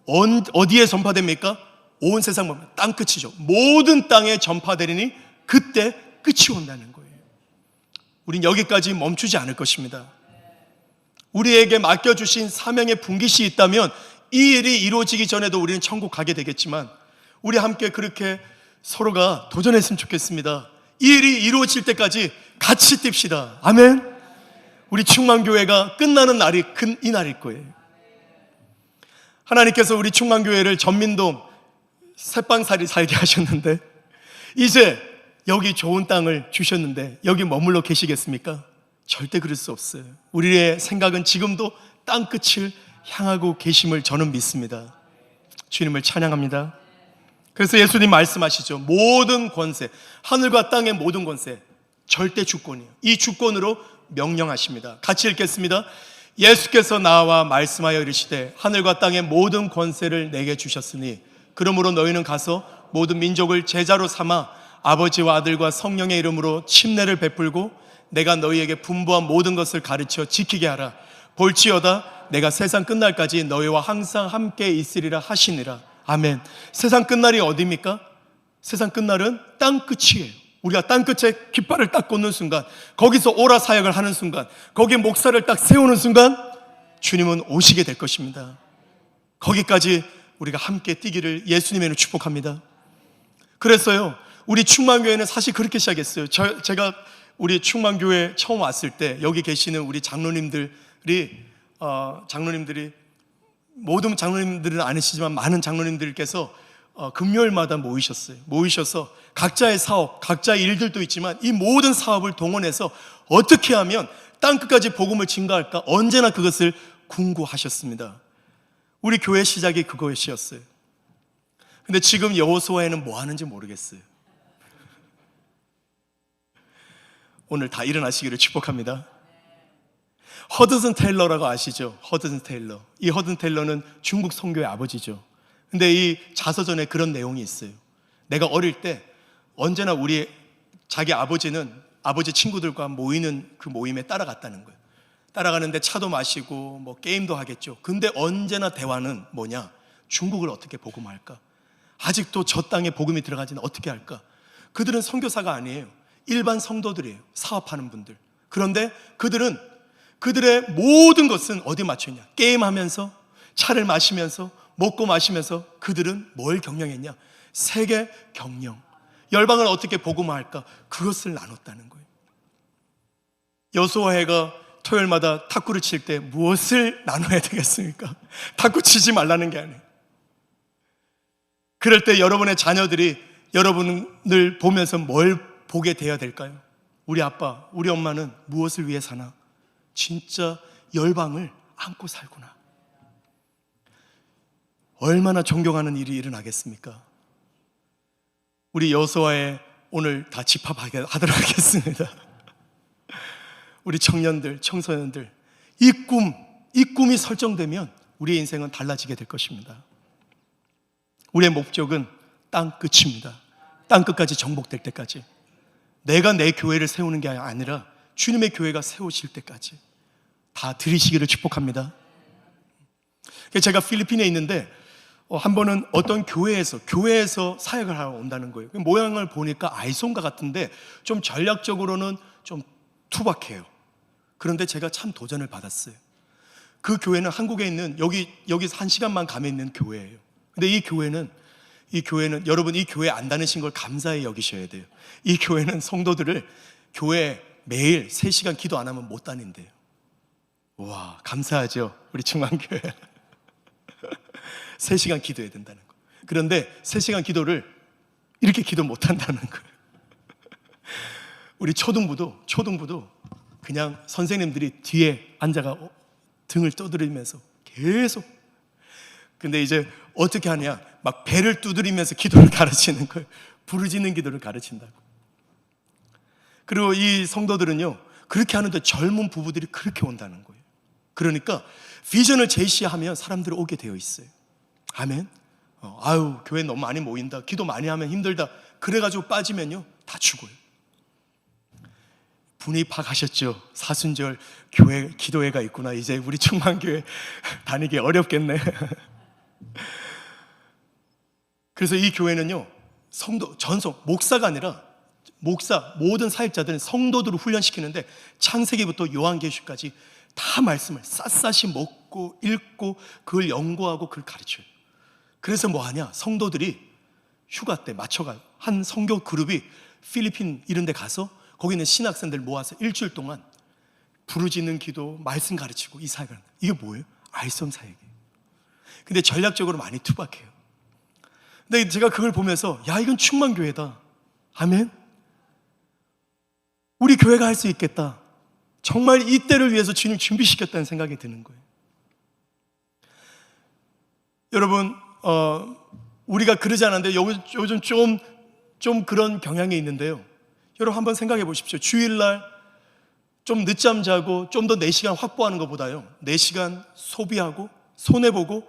어디에 전파됩니까? 온 세상, 땅끝이죠. 모든 땅에 전파되리니 그때 끝이 온다는 거예요. 우린 여기까지 멈추지 않을 것입니다. 우리에게 맡겨주신 사명의 분깃이 있다면 이 일이 이루어지기 전에도 우리는 천국 가게 되겠지만, 우리 함께 그렇게 서로가 도전했으면 좋겠습니다. 이 일이 이루어질 때까지 같이 뜁시다. 아멘. 우리 충만교회가 끝나는 날이 이 날일 거예요. 하나님께서 우리 충만교회를 전민동 새빵살이 살게 하셨는데, 이제 여기 좋은 땅을 주셨는데 여기 머물러 계시겠습니까? 절대 그럴 수 없어요. 우리의 생각은 지금도 땅끝을 향하고 계심을 저는 믿습니다. 주님을 찬양합니다. 그래서 예수님 말씀하시죠. 모든 권세, 하늘과 땅의 모든 권세, 절대 주권이에요. 이 주권으로 명령하십니다. 같이 읽겠습니다. 예수께서 나와 말씀하여 이르시되 하늘과 땅의 모든 권세를 내게 주셨으니 그러므로 너희는 가서 모든 민족을 제자로 삼아 아버지와 아들과 성령의 이름으로 침례를 베풀고 내가 너희에게 분부한 모든 것을 가르쳐 지키게 하라. 볼지어다 내가 세상 끝날까지 너희와 항상 함께 있으리라 하시니라. 아멘. 세상 끝날이 어디입니까? 세상 끝날은 땅끝이에요. 우리가 땅끝에 깃발을 딱 꽂는 순간, 거기서 오라 사역을 하는 순간, 거기에 목사를 딱 세우는 순간 주님은 오시게 될 것입니다. 거기까지 우리가 함께 뛰기를 예수님의 이름으로 축복합니다. 그래서요, 우리 충만교회는 사실 그렇게 시작했어요. 제가 우리 충만교회 처음 왔을 때 여기 계시는 우리 장로님들이 모든 장로님들은 아니시지만 많은 장로님들께서 금요일마다 모이셔서 각자의 사업, 각자의 일들도 있지만 이 모든 사업을 동원해서 어떻게 하면 땅끝까지 복음을 증가할까, 언제나 그것을 궁구하셨습니다. 우리 교회 시작이 그것이었어요. 근데 지금 여호수아에는 뭐 하는지 모르겠어요. 오늘 다 일어나시기를 축복합니다. 허드슨 테일러라고 아시죠? 허드슨 테일러. 이 허드슨 테일러는 중국 선교의 아버지죠. 근데 이 자서전에 그런 내용이 있어요. 내가 어릴 때 언제나 자기 아버지는 아버지 친구들과 모이는 그 모임에 따라갔다는 거예요. 따라가는데 차도 마시고 뭐 게임도 하겠죠. 근데 언제나 대화는 뭐냐? 중국을 어떻게 복음할까? 아직도 저 땅에 복음이 들어가지는 어떻게 할까? 그들은 선교사가 아니에요. 일반 성도들이에요. 사업하는 분들. 그런데 그들의 모든 것은 어디 맞췄냐? 게임하면서, 차를 마시면서, 먹고 마시면서 그들은 뭘 경영했냐? 세계 경영. 열방을 어떻게 복음화할까? 그것을 나눴다는 거예요. 여호수아가 토요일마다 탁구를 칠 때 무엇을 나눠야 되겠습니까? 탁구 치지 말라는 게 아니에요. 그럴 때 여러분의 자녀들이 여러분을 보면서 뭘 보게 돼야 될까요? 우리 아빠, 우리 엄마는 무엇을 위해 사나? 진짜 열방을 안고 살구나. 얼마나 존경하는 일이 일어나겠습니까? 우리 여호수아에 오늘 다 집합하도록 하겠습니다. 우리 청년들, 청소년들, 이 꿈이 설정되면 우리의 인생은 달라지게 될 것입니다. 우리의 목적은 땅 끝입니다. 땅 끝까지 정복될 때까지. 내가 내 교회를 세우는 게 아니라 주님의 교회가 세우실 때까지 다 들으시기를 축복합니다. 제가 필리핀에 있는데 한 번은 어떤 교회에서 사역을 하러 온다는 거예요. 모양을 보니까 아이손가 같은데 좀 전략적으로는 좀 투박해요. 그런데 제가 참 도전을 받았어요. 그 교회는 한국에 있는 여기서 1시간만 가면 있는 교회예요. 근데 이 교회는 여러분, 이 교회 안 다니신 걸 감사히 여기셔야 돼요. 이 교회는 성도들을 교회 매일 3시간 기도 안 하면 못 다닌대요. 와, 감사하죠, 우리 충만교회. 3시간 기도해야 된다는 거. 그런데 3시간 기도를 이렇게 기도 못 한다는 거예요. 우리 초등부도 그냥 선생님들이 뒤에 앉아가 등을 떠들이면서 계속. 근데 이제 어떻게 하냐, 막 배를 두드리면서 기도를 가르치는 거예요. 부르짖는 기도를 가르친다고. 그리고 이 성도들은요, 그렇게 하는데 젊은 부부들이 그렇게 온다는 거예요. 그러니까 비전을 제시하면 사람들이 오게 되어 있어요. 아멘. 아유, 교회 너무 많이 모인다, 기도 많이 하면 힘들다, 그래가지고 빠지면요 다 죽어요. 분위기 파악하셨죠? 사순절 교회 기도회가 있구나. 이제 우리 충만교회 다니기 어렵겠네. 그래서 이 교회는요, 목사가 아니라 모든 사역자들은 성도들을 훈련시키는데 창세기부터 요한계시까지 다 말씀을 샅샅이 먹고 읽고 그걸 연구하고 그걸 가르쳐요. 그래서 뭐 하냐, 성도들이 휴가 때 맞춰가 한 선교 그룹이 필리핀 이런 데 가서 거기 있는 신학생들 모아서 일주일 동안 부르짖는 기도, 말씀 가르치고 이 사역을 한다. 이게 뭐예요? 알성 사역이에요. 근데 전략적으로 많이 투박해요. 근데 제가 그걸 보면서 야, 이건 충만교회다. 아멘. 우리 교회가 할 수 있겠다. 정말 이 때를 위해서 주님 준비시켰다는 생각이 드는 거예요. 여러분, 우리가 그러지 않았는데 요즘 좀 그런 경향이 있는데요. 여러분 한번 생각해 보십시오. 주일날 좀 늦잠 자고 좀 더 4시간 확보하는 것보다요, 4시간 소비하고 손해보고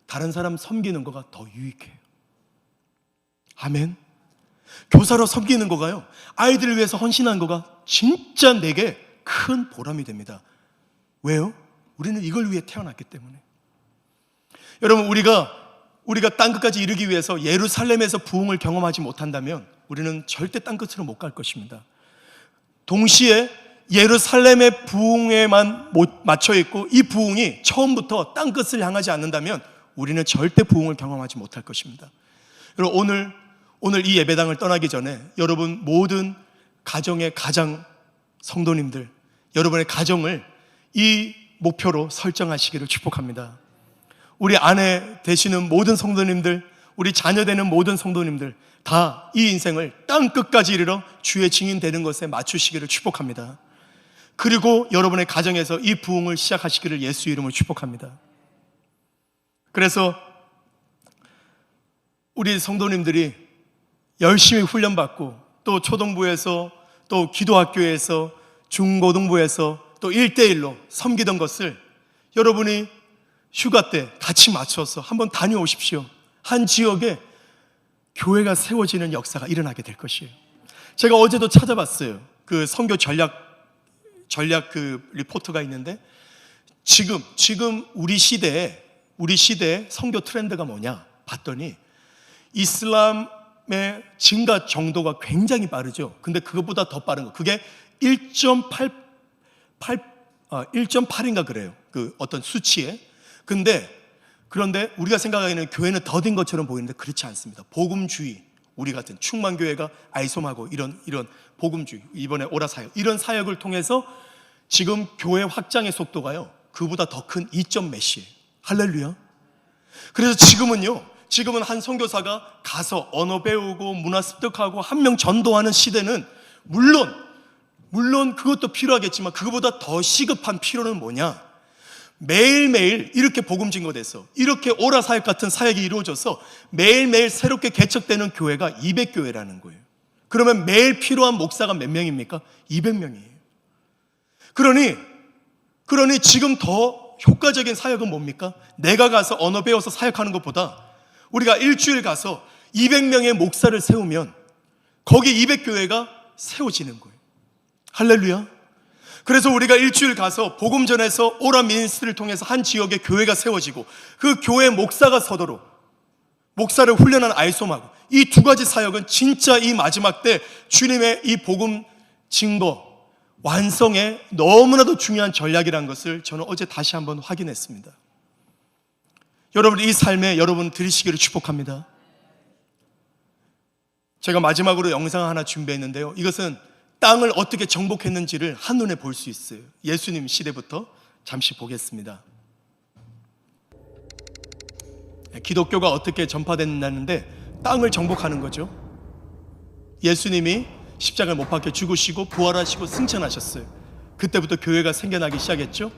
다른 사람 섬기는 거가 더 유익해요. 아멘. 교사로 섬기는 거가요, 아이들을 위해서 헌신한 거가 진짜 내게 큰 보람이 됩니다. 왜요? 우리는 이걸 위해 태어났기 때문에. 여러분, 우리가 땅끝까지 이르기 위해서 예루살렘에서 부흥을 경험하지 못한다면 우리는 절대 땅끝으로 못 갈 것입니다. 동시에 예루살렘의 부흥에만 맞춰 있고 이 부흥이 처음부터 땅끝을 향하지 않는다면 우리는 절대 부흥을 경험하지 못할 것입니다. 여러분, 오늘 이 예배당을 떠나기 전에 여러분 모든 가정의 가장 성도님들, 여러분의 가정을 이 목표로 설정하시기를 축복합니다. 우리 아내 되시는 모든 성도님들, 우리 자녀 되는 모든 성도님들 다 이 인생을 땅끝까지 이르러 주의 증인 되는 것에 맞추시기를 축복합니다. 그리고 여러분의 가정에서 이 부흥을 시작하시기를 예수 이름으로 축복합니다. 그래서 우리 성도님들이 열심히 훈련받고 또 초등부에서 또 기도학교에서 중고등부에서 또 1대1로 섬기던 것을 여러분이 휴가 때 같이 맞춰서 한번 다녀오십시오. 한 지역에 교회가 세워지는 역사가 일어나게 될 것이에요. 제가 어제도 찾아봤어요. 그 선교 전략 그 리포트가 있는데 지금 우리 시대에 선교 트렌드가 뭐냐 봤더니 이슬람의 증가 정도가 굉장히 빠르죠. 근데 그것보다 더 빠른 거, 그게 1.8인가 그래요. 그 어떤 수치에. 그런데 우리가 생각하기에는 교회는 더딘 것처럼 보이는데 그렇지 않습니다. 복음주의, 우리 같은 충만교회가 알솜하고 이런 복음주의, 이번에 오라 사역, 이런 사역을 통해서 지금 교회 확장의 속도가요, 그보다 더 큰 2점 몇이에요. 할렐루야. 그래서 지금은 한 선교사가 가서 언어 배우고 문화 습득하고 한 명 전도하는 시대는 물론 그것도 필요하겠지만 그것보다 더 시급한 필요는 뭐냐? 매일매일 이렇게 복음 증거돼서 이렇게 오라 사역 같은 사역이 이루어져서 매일매일 새롭게 개척되는 교회가 200교회라는 거예요. 그러면 매일 필요한 목사가 몇 명입니까? 200명이에요. 그러니 지금 더 효과적인 사역은 뭡니까? 내가 가서 언어 배워서 사역하는 것보다 우리가 일주일 가서 200명의 목사를 세우면 거기 200교회가 세워지는 거예요. 할렐루야. 그래서 우리가 일주일 가서 복음 전해서 오라 미니스트리를 통해서 한 지역에 교회가 세워지고 그 교회 목사가 서도록 목사를 훈련한 알솜하고 이 두 가지 사역은 진짜 이 마지막 때 주님의 이 복음 증거 완성에 너무나도 중요한 전략이라는 것을 저는 어제 다시 한번 확인했습니다. 여러분, 이 삶에 여러분 들으시기를 축복합니다. 제가 마지막으로 영상 하나 준비했는데요, 이것은 땅을 어떻게 정복했는지를 한눈에 볼 수 있어요. 예수님 시대부터 잠시 보겠습니다. 기독교가 어떻게 전파됐는데 땅을 정복하는 거죠. 예수님이 십자가를 못 박혀 죽으시고 부활하시고 승천하셨어요. 그때부터 교회가 생겨나기 시작했죠.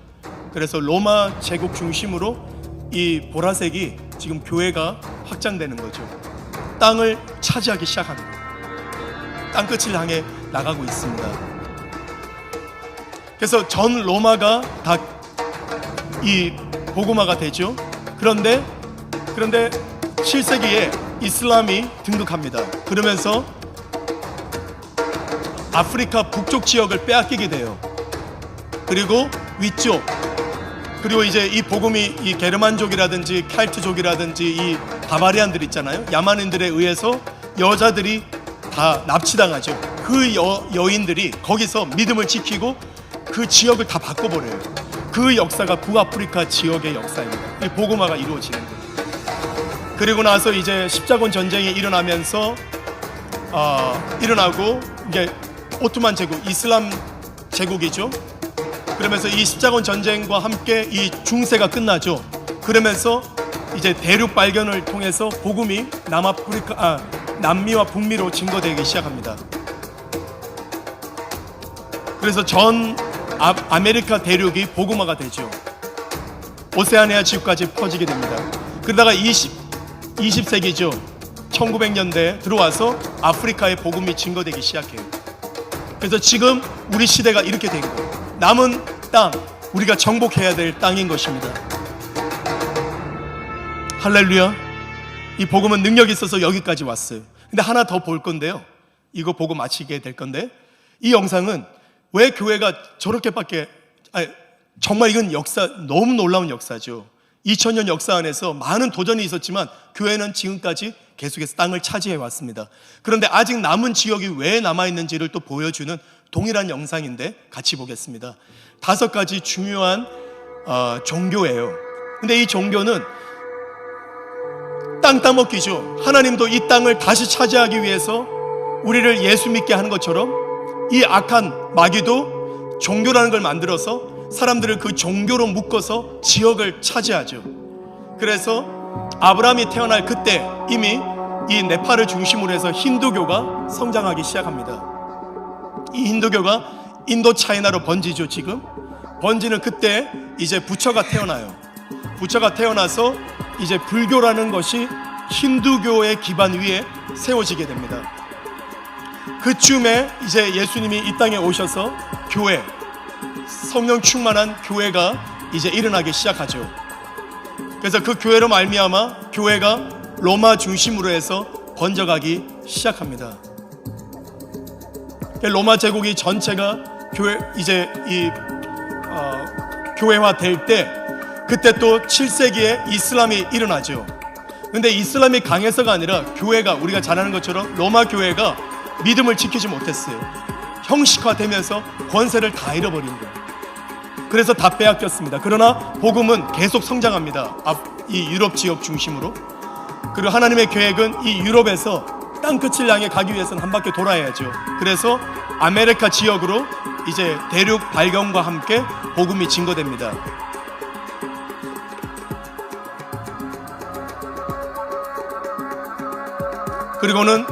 그래서 로마 제국 중심으로 이 보라색이 지금 교회가 확장되는 거죠. 땅을 차지하기 시작합니다. 땅 끝을 향해 나가고 있습니다. 그래서 전 로마가 다 이 복음화가 되죠. 그런데 7세기에 이슬람이 등극합니다. 그러면서 아프리카 북쪽 지역을 빼앗기게 돼요. 그리고 위쪽, 그리고 이제 이 복음이 이 게르만족이라든지 켈트족이라든지 이 바바리안들 있잖아요. 야만인들에 의해서 여자들이 다 납치당하죠. 그 여인들이 거기서 믿음을 지키고 그 지역을 다 바꿔버려요. 그 역사가 북아프리카 지역의 역사입니다. 이 복음화가 이루어지는 거예요. 그리고 나서 이제 십자군 전쟁이 일어나고 이게 오토만 제국, 이슬람 제국이죠. 그러면서 이 십자군 전쟁과 함께 이 중세가 끝나죠. 그러면서 이제 대륙 발견을 통해서 복음이 남미와 북미로 증거되기 시작합니다. 그래서 전 아메리카 대륙이 복음화가 되죠. 오세아니아 지구까지 퍼지게 됩니다. 그러다가 20세기죠. 1900년대에 들어와서 아프리카의 복음이 증거되기 시작해요. 그래서 지금 우리 시대가 이렇게 된 거예요. 남은 땅, 우리가 정복해야 될 땅인 것입니다. 할렐루야. 이 복음은 능력이 있어서 여기까지 왔어요. 근데 하나 더 볼 건데요, 이거 보고 마치게 될 건데, 이 영상은 왜 교회가 저렇게밖에, 정말 이건 너무 놀라운 역사죠. 2000년 역사 안에서 많은 도전이 있었지만 교회는 지금까지 계속해서 땅을 차지해 왔습니다. 그런데 아직 남은 지역이 왜 남아있는지를 또 보여주는 동일한 영상인데 같이 보겠습니다. 5가지 중요한 종교예요. 근데 이 종교는 땅 따먹기죠. 하나님도 이 땅을 다시 차지하기 위해서 우리를 예수 믿게 하는 것처럼 이 악한 마귀도 종교라는 걸 만들어서 사람들을 그 종교로 묶어서 지역을 차지하죠. 그래서 아브라함이 태어날 그때 이미 이 네팔을 중심으로 해서 힌두교가 성장하기 시작합니다. 이 힌두교가 인도 차이나로 번지죠. 지금 번지는 그때 이제 부처가 태어나요. 부처가 태어나서 이제 불교라는 것이 힌두교의 기반 위에 세워지게 됩니다. 그쯤에 이제 예수님이 이 땅에 오셔서 교회, 성령 충만한 교회가 이제 일어나기 시작하죠. 그래서 그 교회로 말미암아 교회가 로마 중심으로 해서 번져가기 시작합니다. 로마 제국이 전체가 교회화 될 때, 그때 또 7세기에 이슬람이 일어나죠. 근데 이슬람이 강해서가 아니라 교회가, 우리가 잘 아는 것처럼 로마 교회가 믿음을 지키지 못했어요. 형식화되면서 권세를 다 잃어버린 거예요. 그래서 다 빼앗겼습니다. 그러나 복음은 계속 성장합니다. 이 유럽 지역 중심으로. 그리고 하나님의 계획은 이 유럽에서 땅끝을 향해 가기 위해서는 한 바퀴 돌아야죠. 그래서 아메리카 지역으로 이제 대륙 발견과 함께 복음이 증거됩니다. 그리고는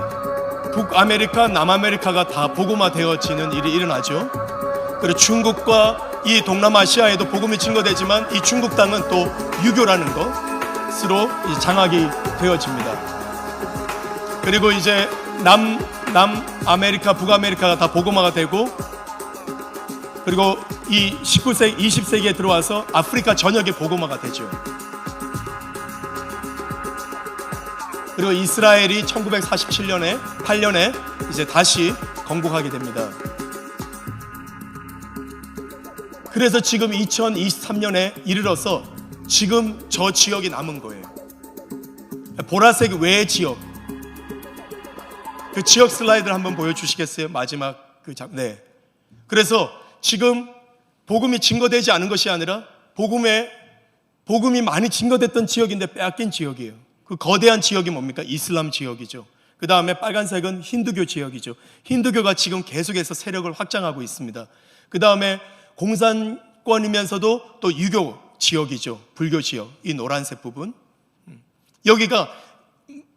북아메리카, 남아메리카가 다 복음화 되어지는 일이 일어나죠. 그리고 중국과 이 동남아시아에도 복음이 증거되지만 이 중국 땅은 또 유교라는 것으로 장악이 되어집니다. 그리고 이제 남아메리카, 북아메리카가 다 복음화가 되고, 그리고 이 19세기, 20세기에 들어와서 아프리카 전역이 복음화가 되죠. 그리고 이스라엘이 1947년에 8년에 이제 다시 건국하게 됩니다. 그래서 지금 2023년에 이르러서 지금 저 지역이 남은 거예요. 보라색 외 지역. 그 지역 슬라이드를 한번 보여주시겠어요? 마지막 네. 그래서 지금 복음이 증거되지 않은 것이 아니라 복음이 많이 증거됐던 지역인데 빼앗긴 지역이에요. 그 거대한 지역이 뭡니까? 이슬람 지역이죠. 그 다음에 빨간색은 힌두교 지역이죠. 힌두교가 지금 계속해서 세력을 확장하고 있습니다. 그 다음에 공산권이면서도 또 유교 지역이죠. 불교 지역. 이 노란색 부분. 여기가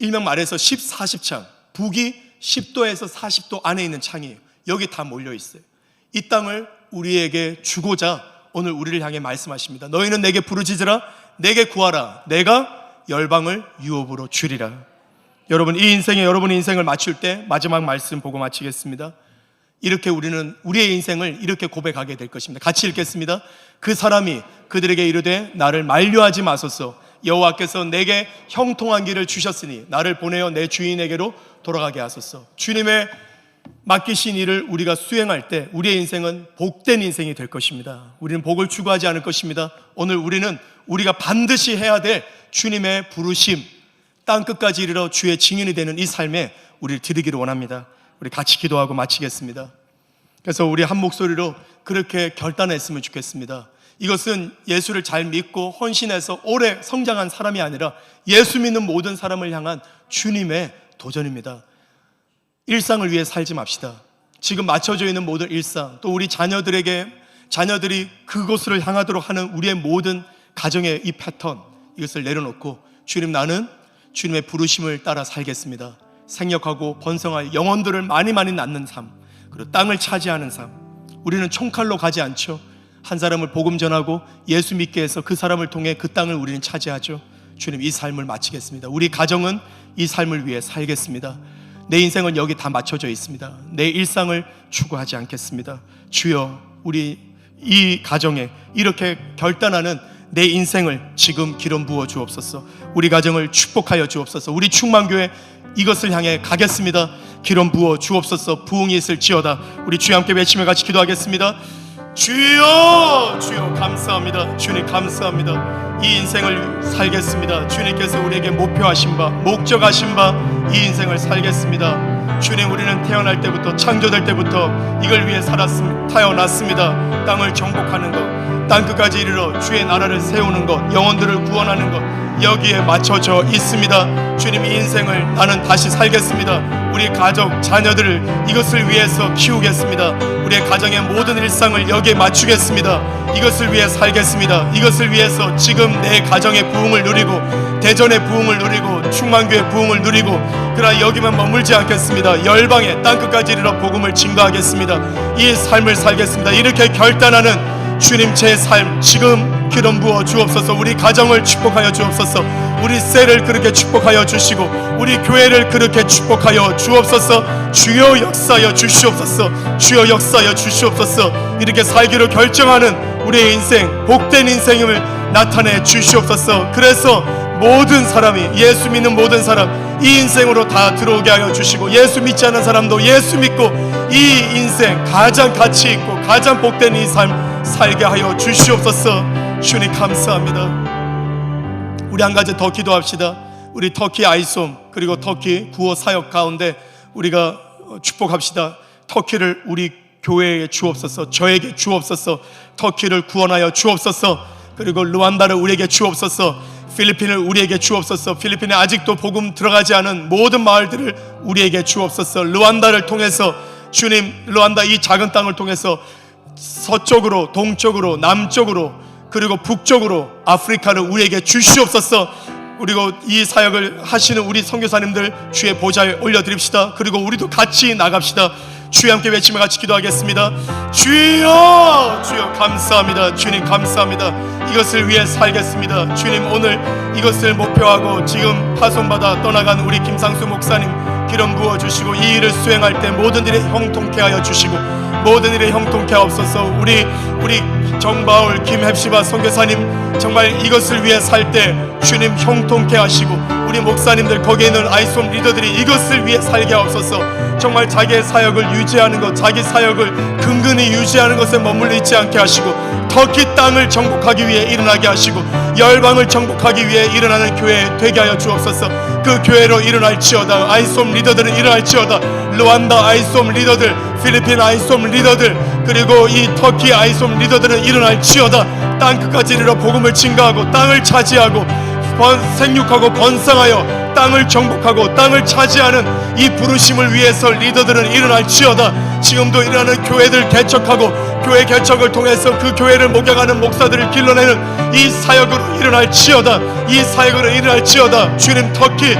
일명 말해서 10-40창. 북이 10도에서 40도 안에 있는 창이에요. 여기 다 몰려 있어요. 이 땅을 우리에게 주고자 오늘 우리를 향해 말씀하십니다. 너희는 내게 부르짖으라. 내게 구하라. 내가 열방을 유업으로 주리라. 여러분, 이 인생에 여러분의 인생을 맞출 때 마지막 말씀 보고 마치겠습니다. 이렇게 우리는 우리의 인생을 이렇게 고백하게 될 것입니다. 같이 읽겠습니다. 그 사람이 그들에게 이르되 나를 만류하지 마소서. 여호와께서 내게 형통한 길을 주셨으니 나를 보내어 내 주인에게로 돌아가게 하소서. 주님의 맡기신 일을 우리가 수행할 때 우리의 인생은 복된 인생이 될 것입니다. 우리는 복을 추구하지 않을 것입니다. 오늘 우리는 우리가 반드시 해야 될 주님의 부르심, 땅끝까지 이르러 주의 증인이 되는 이 삶에 우리를 드리기를 원합니다. 우리 같이 기도하고 마치겠습니다. 그래서 우리 한 목소리로 그렇게 결단했으면 좋겠습니다. 이것은 예수를 잘 믿고 헌신해서 오래 성장한 사람이 아니라 예수 믿는 모든 사람을 향한 주님의 도전입니다. 일상을 위해 살지 맙시다. 지금 맞춰져 있는 모든 일상, 또 우리 자녀들이 그곳을 향하도록 하는 우리의 모든 가정의 이 패턴, 이것을 내려놓고 주님, 나는 주님의 부르심을 따라 살겠습니다. 생력하고 번성하여 영혼들을 많이 낳는 삶, 그리고 땅을 차지하는 삶. 우리는 총칼로 가지 않죠. 한 사람을 복음 전하고 예수 믿게 해서 그 사람을 통해 그 땅을 우리는 차지하죠. 주님, 이 삶을 마치겠습니다. 우리 가정은 이 삶을 위해 살겠습니다. 내 인생은 여기 다 맞춰져 있습니다. 내 일상을 추구하지 않겠습니다. 주여, 우리 이 가정에 이렇게 결단하는 내 인생을 지금 기름 부어 주옵소서. 우리 가정을 축복하여 주옵소서. 우리 충만교회 이것을 향해 가겠습니다. 기름 부어 주옵소서. 부흥이 있을지어다. 우리 주여 함께 외치며 같이 기도하겠습니다. 주여, 주여 감사합니다. 주님 감사합니다. 이 인생을 살겠습니다. 주님께서 우리에게 목표하신 바, 목적하신 바 이 인생을 살겠습니다. 주님, 우리는 태어날 때부터, 창조될 때부터 이걸 위해 태어났습니다. 땅을 정복하는 것, 땅끝까지 이르러 주의 나라를 세우는 것, 영혼들을 구원하는 것, 여기에 맞춰져 있습니다. 주님, 이 인생을 나는 다시 살겠습니다. 우리 가족, 자녀들을 이것을 위해서 키우겠습니다. 우리의 가정의 모든 일상을 여기에 맞추겠습니다. 이것을 위해 살겠습니다. 이것을 위해서 지금 내 가정의 부흥을 누리고, 대전의 부흥을 누리고, 충만교의 부흥을 누리고, 그러나 여기만 머물지 않겠습니다. 열방의 땅끝까지 이르러 복음을 증거하겠습니다. 이 삶을 살겠습니다. 이렇게 결단하는 주님, 제 삶 지금 기름 부어 주옵소서. 우리 가정을 축복하여 주옵소서. 우리 셀을 그렇게 축복하여 주시고 우리 교회를 그렇게 축복하여 주옵소서. 주여 역사하여 주시옵소서. 주여 역사하여 주시옵소서. 이렇게 살기로 결정하는 우리의 인생, 복된 인생임을 나타내 주시옵소서. 그래서 모든 사람이, 예수 믿는 모든 사람 이 인생으로 다 들어오게 하여 주시고, 예수 믿지 않는 사람도 예수 믿고 이 인생 가장 가치 있고 가장 복된 이 삶 살게 하여 주시옵소서. 주님 감사합니다. 우리 한 가지 더 기도합시다. 우리 터키 아이솜 그리고 터키 구호 사역 가운데 우리가 축복합시다. 터키를 우리 교회에 주옵소서. 저에게 주옵소서. 터키를 구원하여 주옵소서. 그리고 르완다를 우리에게 주옵소서. 필리핀을 우리에게 주옵소서. 필리핀에 아직도 복음 들어가지 않은 모든 마을들을 우리에게 주옵소서. 르완다를 통해서 주님, 르완다 이 작은 땅을 통해서 서쪽으로, 동쪽으로, 남쪽으로, 그리고 북쪽으로 아프리카를 우리에게 주시옵소서. 그리고 이 사역을 하시는 우리 선교사님들 주의 보좌에 올려드립시다. 그리고 우리도 같이 나갑시다. 주여 함께 외치며 같이 기도하겠습니다. 주여, 주여 감사합니다. 주님 감사합니다. 이것을 위해 살겠습니다. 주님, 오늘 이것을 목표하고 지금 파송받아 떠나간 우리 김상수 목사님 기름 부어주시고 이 일을 수행할 때 모든 일에 형통케 하여 주시고 모든 일에 형통케 하옵소서. 우리 정바울 김헵시바 선교사님 정말 이것을 위해 살 때 주님 형통케 하시고 우리 목사님들 거기에 있는 아이솜 리더들이 이것을 위해 살게 하옵소서. 정말 자기의 사역을 유지하는 것, 자기 사역을 근근히 유지하는 것에 머물러 있지 않게 하시고 터키 땅을 정복하기 위해 일어나게 하시고 열방을 정복하기 위해 일어나는 교회 되게 하여 주옵소서. 그 교회로 일어날지어다. 아이솜 리더들은 일어날지어다. 르완다 아이솜 리더들, 필리핀 아이솜 리더들, 그리고 이 터키 아이솜 리더들은 일어날지어다. 땅끝까지 이르러 복음을 증거하고 땅을 차지하고 생육하고 번성하여 땅을 정복하고 땅을 차지하는 이 부르심을 위해서 리더들은 일어날지어다. 지금도 일어나는 교회들 개척하고 교회 개척을 통해서 그 교회를 목양하는 목사들을 길러내는 이 사역으로 일어날지어다. 이 사역으로 일어날지어다. 주님, 터키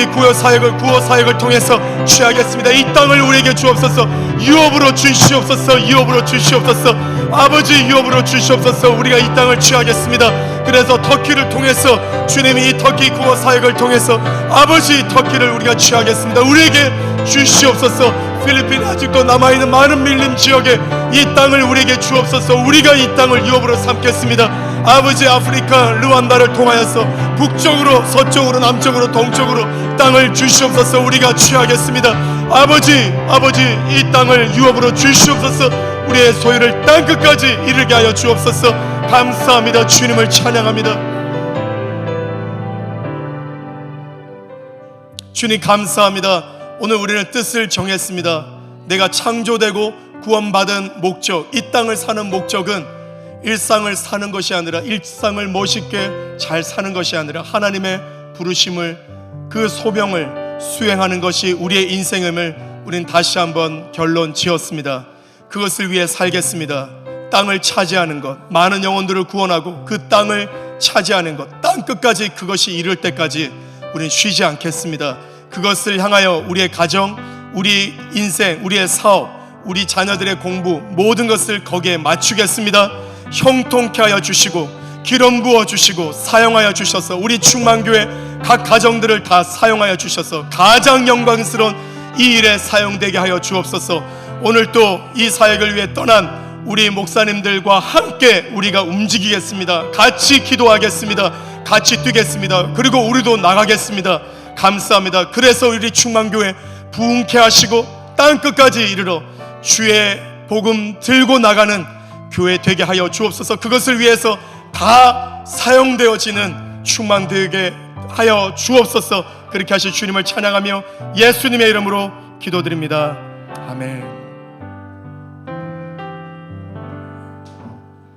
구호 사역을 통해서 취하겠습니다. 이 땅을 우리에게 주옵소서. 유업으로 주시옵소서. 유업으로 주시옵소서. 아버지, 유업으로 주시옵소서. 우리가 이 땅을 취하겠습니다. 그래서 터키를 통해서 주님이 이 터키 구호 사역을 통해서 아버지 터키를 우리가 취하겠습니다. 우리에게 주시옵소서. 필리핀 아직도 남아있는 많은 밀림 지역에 이 땅을 우리에게 주옵소서. 우리가 이 땅을 유업으로 삼겠습니다. 아버지, 아프리카 르완다를 통하여서 북쪽으로, 서쪽으로, 남쪽으로, 동쪽으로 땅을 주시옵소서. 우리가 취하겠습니다. 아버지 이 땅을 유업으로 주시옵소서. 우리의 소유를 땅끝까지 이르게 하여 주옵소서. 감사합니다. 주님을 찬양합니다. 주님 감사합니다. 오늘 우리는 뜻을 정했습니다. 내가 창조되고 구원받은 목적, 이 땅을 사는 목적은 일상을 사는 것이 아니라, 일상을 멋있게 잘 사는 것이 아니라 하나님의 부르심을, 그 소명을 수행하는 것이 우리의 인생임을 우린 다시 한번 결론 지었습니다. 그것을 위해 살겠습니다. 땅을 차지하는 것, 많은 영혼들을 구원하고 그 땅을 차지하는 것, 땅 끝까지 그것이 이룰 때까지 우린 쉬지 않겠습니다. 그것을 향하여 우리의 가정, 우리 인생, 우리의 사업, 우리 자녀들의 공부, 모든 것을 거기에 맞추겠습니다. 형통케 하여 주시고 기름 부어 주시고 사용하여 주셔서 우리 충만교회 각 가정들을 다 사용하여 주셔서 가장 영광스러운 이 일에 사용되게 하여 주옵소서. 오늘 또 이 사역을 위해 떠난 우리 목사님들과 함께 우리가 움직이겠습니다. 같이 기도하겠습니다. 같이 뛰겠습니다. 그리고 우리도 나가겠습니다. 감사합니다. 그래서 우리 충만교회 부흥케 하시고 땅끝까지 이르러 주의 복음 들고 나가는 교회 되게 하여 주옵소서. 그것을 위해서 다 사용되어지는 충만되게 하여 주옵소서. 그렇게 하실 주님을 찬양하며 예수님의 이름으로 기도드립니다. 아멘.